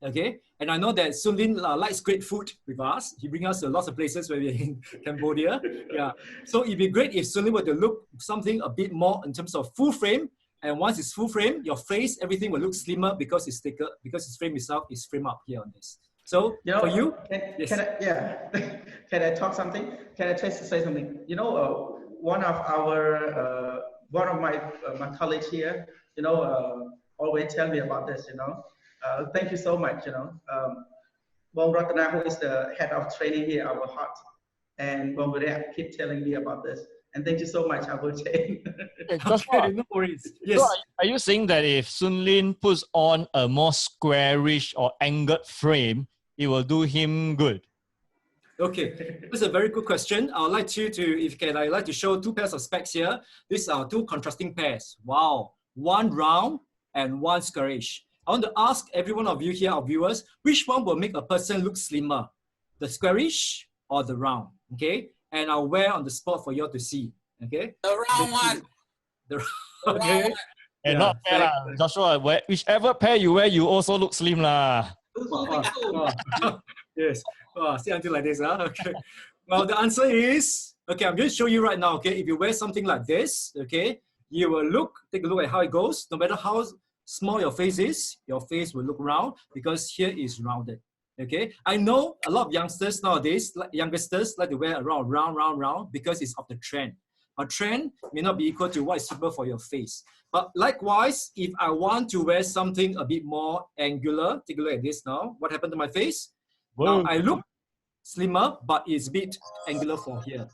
Okay, and I know that Sunlin likes great food with us. He brings us to lots of places where we're in Cambodia. Yeah, so it'd be great if Sunlin were to look something a bit more in terms of full frame. And once it's full frame, your face, everything will look slimmer because it's thicker, because its frame itself is framed up here on this. So for you, can I talk something? Can I say something? You know, one of my colleagues here, you know, always tell me about this. You know. Thank you so much, you know. Bong Ratana, who is the head of training here, our heart, and Bong Virat keep telling me about this. And thank you so much, I will say. Joshua, no worries. Yes. So are you saying that if Sunlin puts on a more squarish or angled frame, it will do him good? Okay, that's a very good question. I would like you to, if you can, I'd like to show two pairs of specs here. These are two contrasting pairs. Wow, one round and one squarish. I want to ask every one of you here, our viewers, which one will make a person look slimmer? The squarish or the round? Okay, and I'll wear on the spot for you all to see. Okay, The round one. The, The okay. round one. And Yeah, not fair lah. correct. Joshua, whichever pair you wear, you also look slim lah. Yes. See until like this, huh? Okay. Well, the answer is, okay, I'm going to show you right now, okay? If you wear something like this, okay, you will take a look at how it goes. No matter how small your face is, your face will look round because here is rounded, okay? I know a lot of youngsters nowadays, youngsters like to wear around round because it's of the trend. A trend may not be equal to what is suitable for your face. But likewise, if I want to wear something a bit more angular, take a look at this now. What happened to my face? Whoa. Now I look slimmer, but it's a bit angular for here.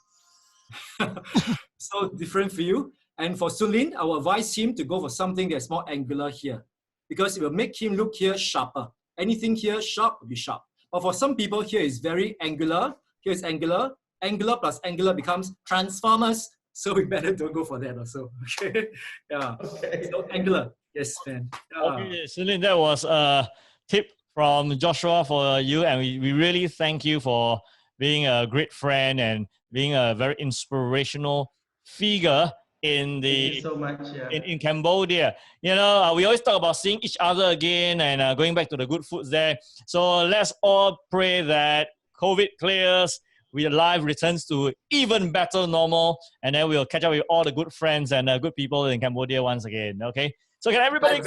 So different for you. And for Sunlin, I will advise him to go for something that's more angular here because it will make him look here sharper. Anything here sharp will be sharp. But for some people, here is very angular. Here is angular. Angular plus angular becomes Transformers. So we better don't go for that also. Okay. Yeah. Okay. So angular. Yes, man. Yeah. Okay, Sunlin, that was a tip from Joshua for you, and we really thank you for being a great friend and being a very inspirational figure in Thank you so much. Yeah. in Cambodia. You know, we always talk about seeing each other again and going back to the good foods there. So let's all pray that COVID clears, life returns to even better normal, and then we'll catch up with all the good friends and good people in Cambodia once again. Okay. So can everybody?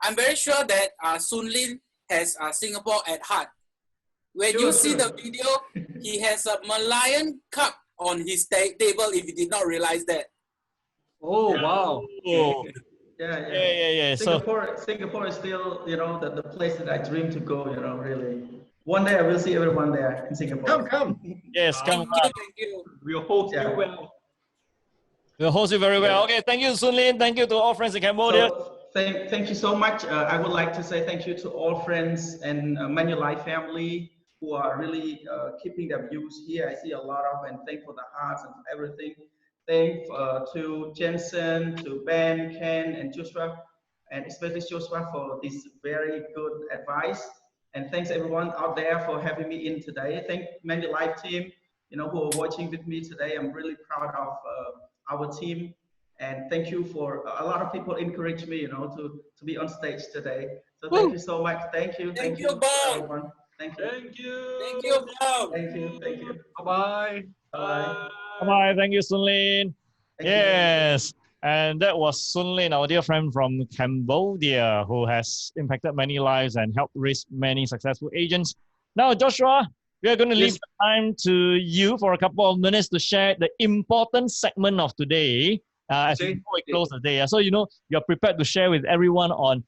I'm very sure that Sunlin has Singapore at heart. When you see the video, he has a Malayan cup on his table. If you did not realize that. Oh, wow. Oh. Yeah. So Singapore is still, the place that I dream to go, really. One day I will see everyone there in Singapore. Come. yes, come. Thank you. We'll host you well. We'll host you very well. Okay, thank you, Sunlin. Thank you to all friends in Cambodia. So, thank you so much. I would like to say thank you to all friends and Manulife family who are really keeping their views here. I see a lot of, and thank for the hearts and everything. Thank to Jensen, to Ben, Ken, and Joshua, and especially Joshua for this very good advice. And thanks everyone out there for having me in today. Thank Manulife team, who are watching with me today. I'm really proud of our team. And thank you for a lot of people encourage me, to be on stage today. So thank you so much. Thank you. Thank you, Bob. Everyone. Thank you. Thank you. Thank you, Bob. Thank you. Thank you. Bye-bye. Bye. Bye. Thank you, Sunlin. Thank you. Yes. And that was Sunlin, our dear friend from Cambodia, who has impacted many lives and helped raise many successful agents. Now, Joshua, we are going to leave the time to you for a couple of minutes to share the important segment of today as we close the day. So, you're prepared to share with everyone on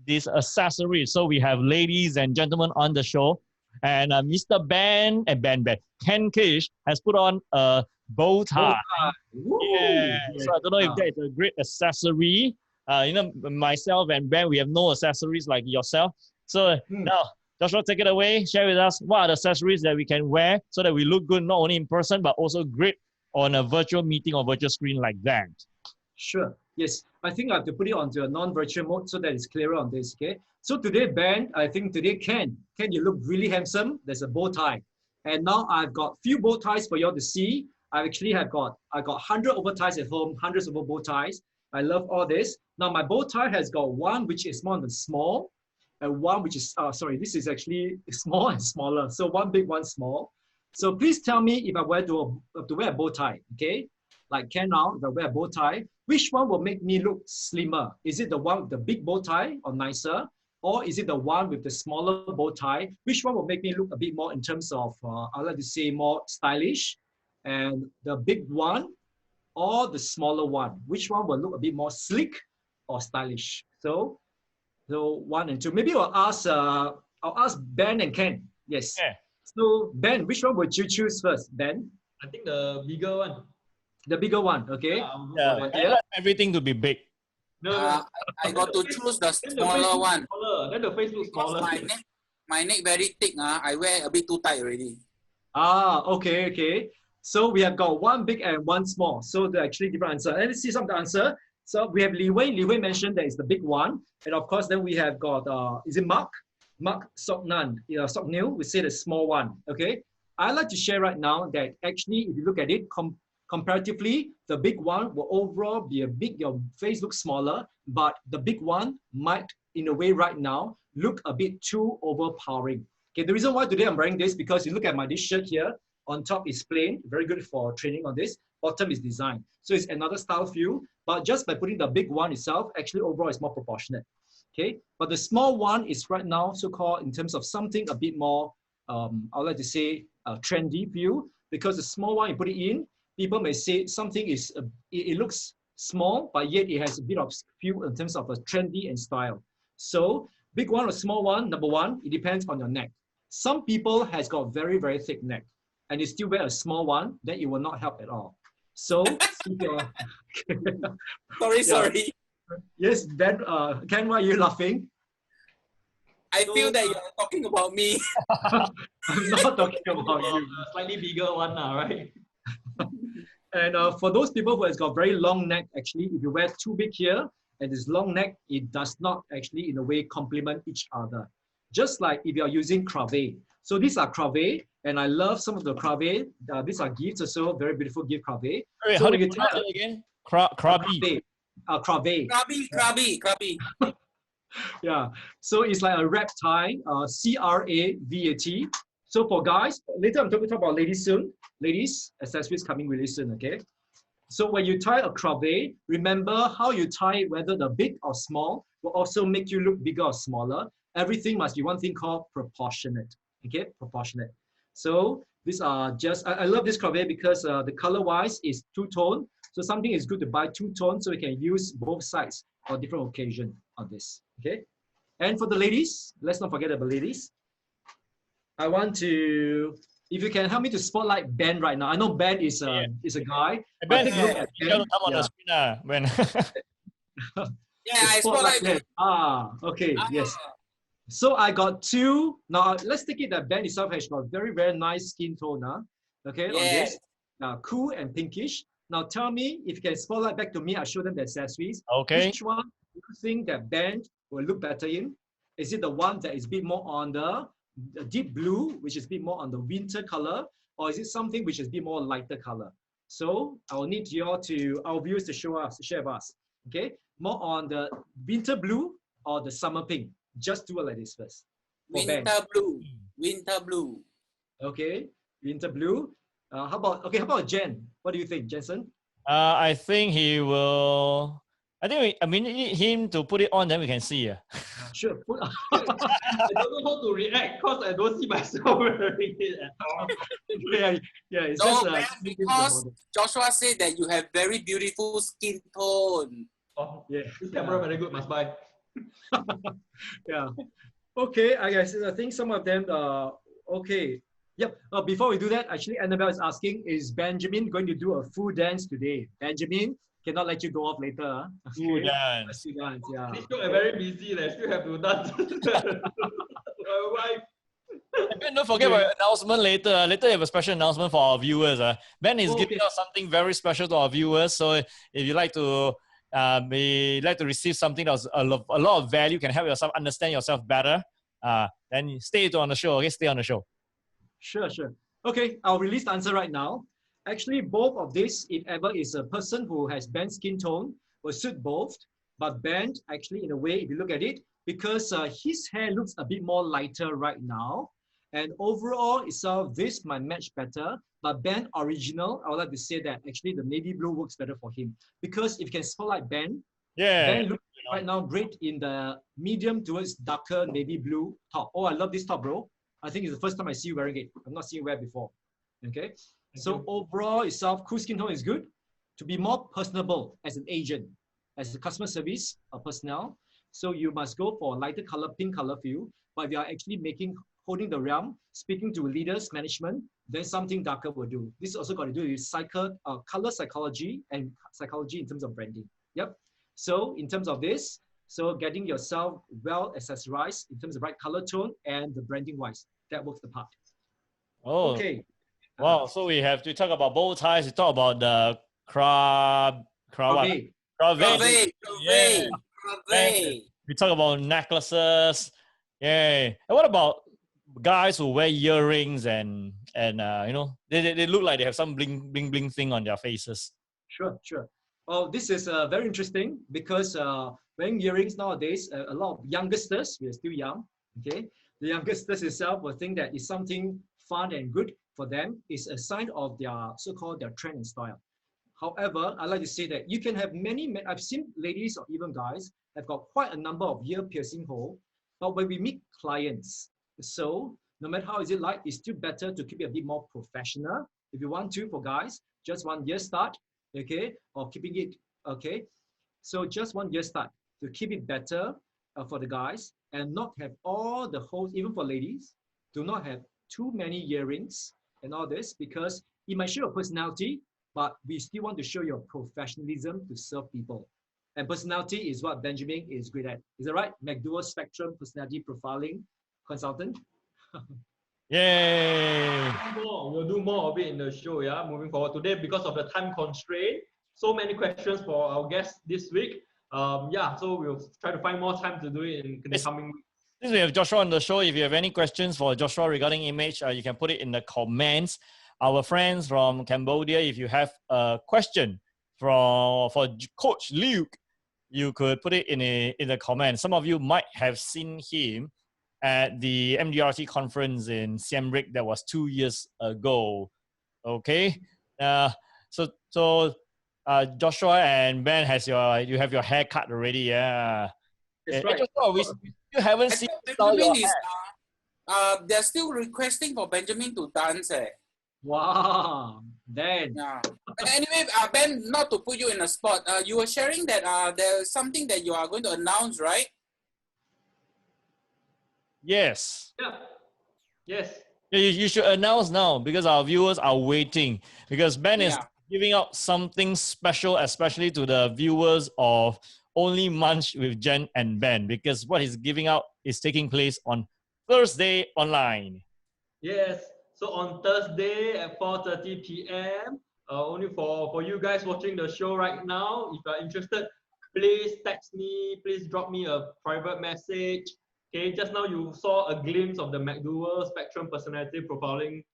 these accessories. So we have ladies and gentlemen on the show. And Mr. Ken Kish has put on a bow tie. Yeah. So I don't know if that is a great accessory. Myself and Ben, we have no accessories like yourself. So now, Joshua, take it away. Share with us what are the accessories that we can wear so that we look good not only in person but also great on a virtual meeting or virtual screen like that. Sure. Yes. I think I have to put it onto a non-virtual mode so that it's clearer on this. Okay. So today, Ben, I think today, Ken, you look really handsome. There's a bow tie. And now I've got few bow ties for you all to see. I got 100 over ties at home, hundreds of bow ties. I love all this. Now my bow tie has got one which is more on the small, and one which is this is actually small and smaller. So one big, one small. So please tell me if I were to wear a bow tie, okay? Like Ken now, if I wear a bow tie, which one will make me look slimmer? Is it the one with the big bow tie or nicer? Or is it the one with the smaller bow tie? Which one will make me look a bit more in terms of, I'd like to say more stylish? And the big one or the smaller one? Which one will look a bit more sleek or stylish? So 1 and 2. Maybe I'll ask Ben and Ken. Yes. Yeah. So Ben, which one would you choose first, Ben? I think the bigger one. The bigger one, okay? I like everything to be big. No, I got to choose the smaller one. Then the face looks smaller. My neck very thick. I wear a bit too tight already. Okay, okay. So we have got one big and one small. So they're actually different answer. Let's see some of the answer. So we have Li Wei. Li Wei mentioned that it's the big one. And of course, then we have got, is it Mark? Mark Soknil, we say the small one, okay? I like to share right now that actually, if you look at it, comparatively, the big one will overall be your face looks smaller, but the big one might, in a way right now, look a bit too overpowering. Okay, the reason why today I'm wearing this, because you look at this shirt here, on top is plain, very good for training on this, bottom is designed. So it's another style feel, but just by putting the big one itself, actually overall it's more proportionate. Okay, but the small one is right now so-called in terms of something a bit more, I would like to say, trendy view, because the small one, you put it in, people may say something is, it looks small, but yet it has a bit of feel in terms of a trendy and style. So big one or small one, number one, it depends on your neck. Some people has got very, very thick neck, and you still wear a small one, then it will not help at all. So, sorry. Yes, Ben, Ken, why are you laughing? I feel that you're talking about me. I'm not talking about you. Slightly bigger one, right? And for those people who has got very long neck, actually, if you wear too big here and this long neck, it does not actually in a way complement each other. Just like if you're using crave. So these are crave, and I love some of the crave. These are gifts also, very beautiful gift crave. Wait, so how do you pronounce it again? Krabi. Crave. Krabi. Yeah, so it's like a wrap tie, C-R-A-V-A-T. So for guys, later I'm talking about ladies soon. Ladies, accessories coming really soon, okay? So when you tie a crave, remember how you tie it, whether the big or small, will also make you look bigger or smaller. Everything must be one thing called proportionate, okay? Proportionate. So these are just, I love this crave because the color-wise is two-tone. So something is good to buy two-tone so you can use both sides for different occasion on this, okay? And for the ladies, let's not forget about ladies. I want to, if you can help me to spotlight Ben right now. I know Ben is a guy. Ben, come on the screen, Ben. I spotlight Ben. Okay, yes. So I got two. Now let's take it that Ben itself has got very, very nice skin tone, okay, on this. Cool and pinkish. Now tell me if you can spotlight back to me. I show them the accessories. Okay. Which one do you think that Ben will look better in? Is it the one that is a bit more on the deep blue, which is a bit more on the winter color, or is it something which is a bit more lighter color? So I will need our viewers to share with us. Okay, more on the winter blue or the summer pink. Just do it like this first. Winter blue. Okay, winter blue. How about Jen? What do you think, Jensen? I think he will. I need him to put it on, then we can see. Sure. I don't know how to react because I don't see myself wearing it at all. It's no, just, because Joshua said that you have very beautiful skin tone. Oh, yeah. This camera very good, must buy. Yeah. Okay, I think some of them okay. Yep. Before we do that, actually, Annabelle is asking, is Benjamin going to do a full dance today? Benjamin, cannot let you go off later. Full dance. Full dance, yeah. This show is very busy. I still have to dance. My wife. Ben, don't forget about announcement later. Later, we have a special announcement for our viewers. Ben is giving us something very special to our viewers. So if you like to receive something that's a lot of value, can help yourself understand yourself better, then stay on the show. Okay, stay on the show. Sure. Okay, I'll release the answer right now. Actually, both of this, if ever is a person who has Ben's skin tone, will suit both. But Ben, actually, in a way, if you look at it, because his hair looks a bit more lighter right now, and overall itself, this might match better. But Ben original, I would like to say that actually the navy blue works better for him. Because if you can spotlight Ben, Ben looks right now great in the medium towards darker navy blue top. Oh, I love this top, bro. I think it's the first time I see you wearing it. I've not seen you wear before. Okay. So overall itself, cool skin tone is good. To be more personable as an agent, as a customer service personnel. So you must go for a lighter color, pink color feel. But if you are actually holding the realm, speaking to leaders, management, then something darker will do. This also got to do with color psychology and psychology in terms of branding. Yep. So in terms of this, so getting yourself well accessorized in terms of right color tone and the branding wise, that works the part. Oh. Okay. Wow, so we have to talk about bow ties, we talk about the crave. Yeah. And we talk about necklaces. Yeah. And what about guys who wear earrings and you know, they look like they have some bling thing on their faces? Sure. Well, this is very interesting because wearing earrings nowadays, a lot of youngsters, we are still young, okay? The youngsters itself will think that it's something fun and good for them. It's a sign of their so-called their trend and style. However, I like to say that you can have many, I've seen ladies or even guys have got quite a number of ear piercing hole, but when we meet clients, so no matter how is it like, it's still better to keep it a bit more professional. If you want to, for guys, just 1 year start, okay, or keeping it, okay. So just 1 year start to keep it better for the guys and not have all the holes, even for ladies, do not have too many earrings and all this because it might show your personality, but we still want to show your professionalism to serve people. And personality is what Benjamin is great at. Is that right? McDowell Spectrum Personality Profiling Consultant. Yay! We'll do more of it in the show, yeah, moving forward today because of the time constraint. So many questions for our guests this week. Yeah, so we'll try to find more time to do it in the coming weeks. Since we have Joshua on the show, if you have any questions for Joshua regarding image, you can put it in the comments. Our friends from Cambodia, if you have a question for Coach Luke, you could put it in the comments. Some of you might have seen him at the MDRT conference in Siem Reap that was 2 years ago. Okay, so Joshua and Ben you have your hair cut already, yeah. That's right. Joshua, you haven't seen Benjamin is, they're still requesting for Benjamin to dance. Wow, then. Yeah. But anyway, Ben, not to put you in a spot, you were sharing that there's something that you are going to announce, right? Yes. Yeah. Yes. You should announce now because our viewers are waiting. Because Ben is giving out something special, especially to the viewers of Only Munch with Jen and Ben. Because what he's giving out is taking place on Thursday online. Yes. So on Thursday at 4:30 p.m., only for you guys watching the show right now, if you're interested, please text me, please drop me a private message. Okay, just now you saw a glimpse of the McDowell Spectrum Personality Profiling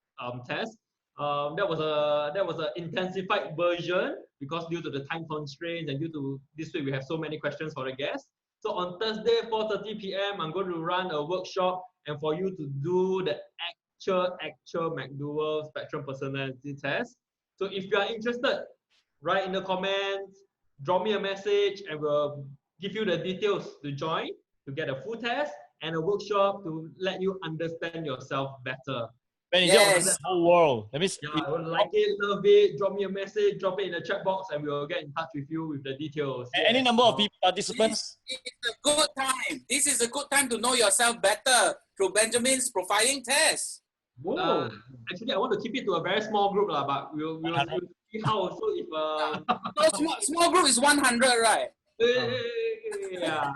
test. That was an intensified version because due to the time constraints and due to this week we have so many questions for the guests. So on Thursday 4:30 p.m. I'm going to run a workshop and for you to do the actual McDowell Spectrum Personality test. So if you are interested, write in the comments, drop me a message, and we'll give you the details to join to get a full test and a workshop to let you understand yourself better. Ben, yes. The whole world. That means I would like it, love it. Drop me a message, drop it in the chat box, and we'll get in touch with you with the details. Any number of people, participants. It's a good time. This is a good time to know yourself better through Benjamin's profiling test. Actually, I want to keep it to a very small group, but we'll see how. So if so small group is 100, right? Yeah.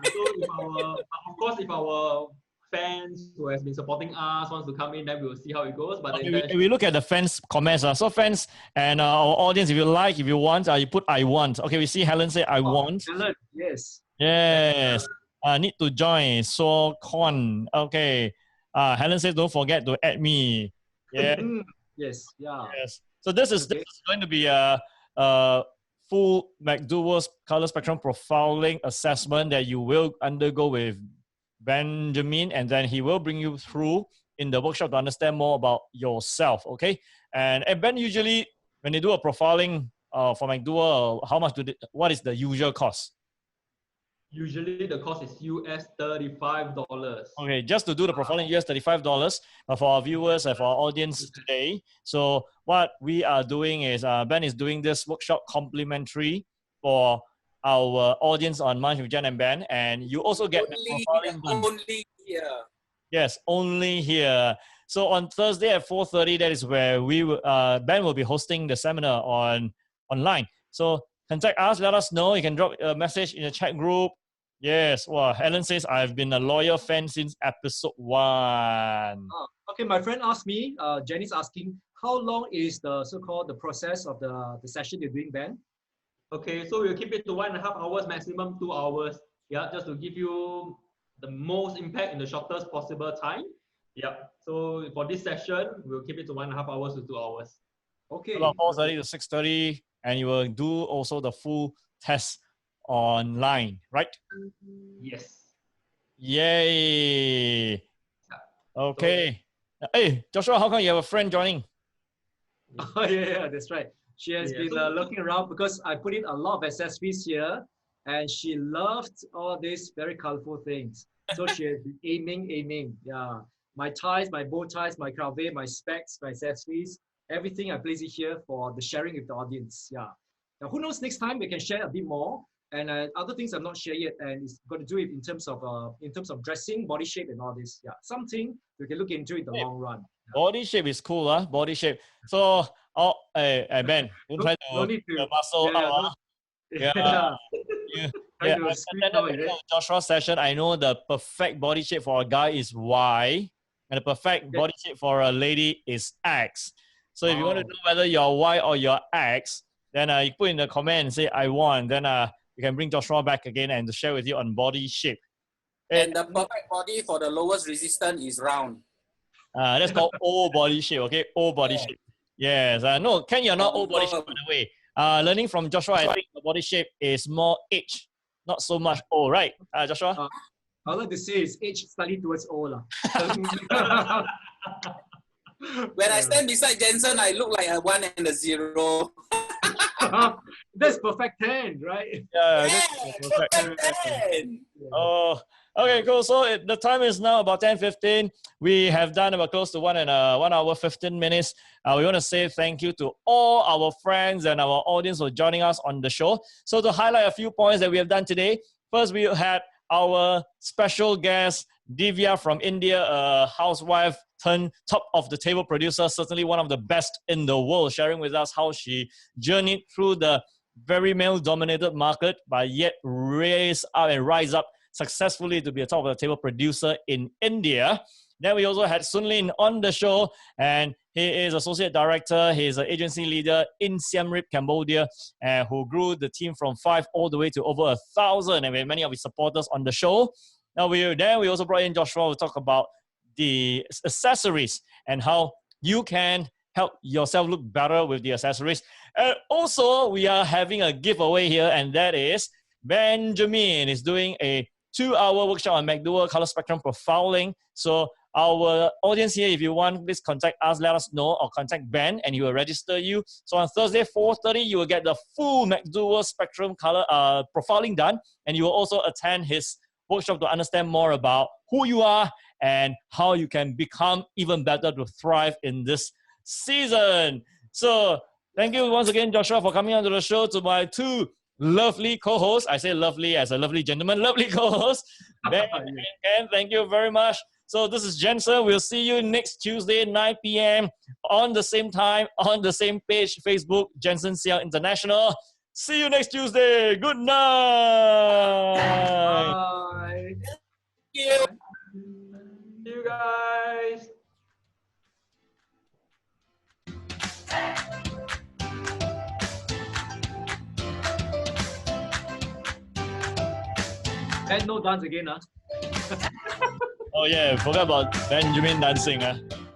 So if our fans who has been supporting us wants to come in, then we'll see how it goes. But we look at the fans' comments. So fans and our audience, if you want, you put I want. Okay, we see Helen say I want. Helen, yes. Yes. Need to join. So con. Okay. Helen says don't forget to add me. Yeah. Yes. Yeah. Yes. So this is going to be a full McDowell's color spectrum profiling assessment that you will undergo with Benjamin, and then he will bring you through in the workshop to understand more about yourself. Okay. And Ben, usually when they do a profiling for McDowell, what is the usual cost? Usually the cost is US $35. Okay, just to do the profiling, US $35 for our viewers and for our audience today. So what we are doing is Ben is doing this workshop complimentary for our audience on Munch with Jen and Ben, and you also get only here. Yes, only here. So on Thursday at 4:30, that is where Ben will be hosting the seminar online. So contact us, let us know. You can drop a message in the chat group. Yes. Well, Helen says, I've been a loyal fan since episode 1. Okay, my friend asked me, Jenny's asking, how long is the so-called the process of the session you're doing, Ben? Okay, so we'll keep it to 1.5 hours, maximum 2 hours. Yeah, just to give you the most impact in the shortest possible time. Yeah, so for this session, we'll keep it to 1.5 hours to 2 hours. Okay. About 4:30 to 6:30, and you will do also the full test online, right? Yes. Yay! Okay. Hey, Joshua, how come you have a friend joining? Oh yeah, that's right. She has been looking around because I put in a lot of accessories here, and she loved all these very colorful things. So she has been aiming. Yeah, my ties, my bow ties, my cravat, my specs, my accessories, everything I place it here for the sharing with the audience. Yeah. Now, who knows? Next time we can share a bit more, and other things I'm not sharing yet, and it's going to do it in terms of dressing, body shape, and all this. Yeah, something we can look into in the long run. Yeah. Body shape is cool, huh? Body shape. So, hey, Ben, don't try to need to muscle up. Yeah. I attended Joshua's session. I know the perfect body shape for a guy is Y, and the perfect body shape for a lady is X. So if you want to know whether you're Y or you're X, then you put in the comment and say I want. Then you can bring Joshua back again and to share with you on body shape. And the perfect body for the lowest resistance is round. That's called O body shape. Okay, O body shape. Yes. No, Ken, you're not O body shape by the way. Learning from Joshua, I think the body shape is more H, not so much O, right, Joshua? I would like to say it's H slightly towards O. When I stand beside Jensen, I look like a 1 and a 0. That's perfect 10, right? Yeah, perfect 10. Oh, okay, cool. So the time is now about 10:15. We have done about close to 1 hour 15 minutes. We want to say thank you to all our friends and our audience for joining us on the show. So to highlight a few points that we have done today, first we had our special guest, Divya from India, a housewife turned top of the table producer, certainly one of the best in the world, sharing with us how she journeyed through the very male-dominated market, but yet rise up successfully to be a top of the table producer in India. Then we also had Sunlin on the show, and he is associate director. He is an agency leader in Siem Reap, Cambodia, who grew the team from 5 all the way to over 1,000, and we had many of his supporters on the show. Now we also brought in Joshua to talk about the accessories and how you can help yourself look better with the accessories. And also, we are having a giveaway here, and that is Benjamin is doing a 2-hour workshop on McDowell color spectrum profiling. So our audience here, if you want, please contact us, let us know, or contact Ben, and he will register you. So on Thursday, 4:30, you will get the full McDowell spectrum color profiling done, and you will also attend his workshop to understand more about who you are and how you can become even better to thrive in this season. So thank you once again, Joshua, for coming onto the show. To my 2 lovely co-hosts, I say lovely as a lovely gentleman, lovely co-hosts, Ben and Ken, thank you very much. So this is Jensen. We'll see you next Tuesday, 9 p.m. on the same time, on the same page, Facebook, Jensen Siaw International. See you next Tuesday. Good night. Bye. Thank you. See you guys. And no dance again, Oh yeah, forgot about Benjamin dancing.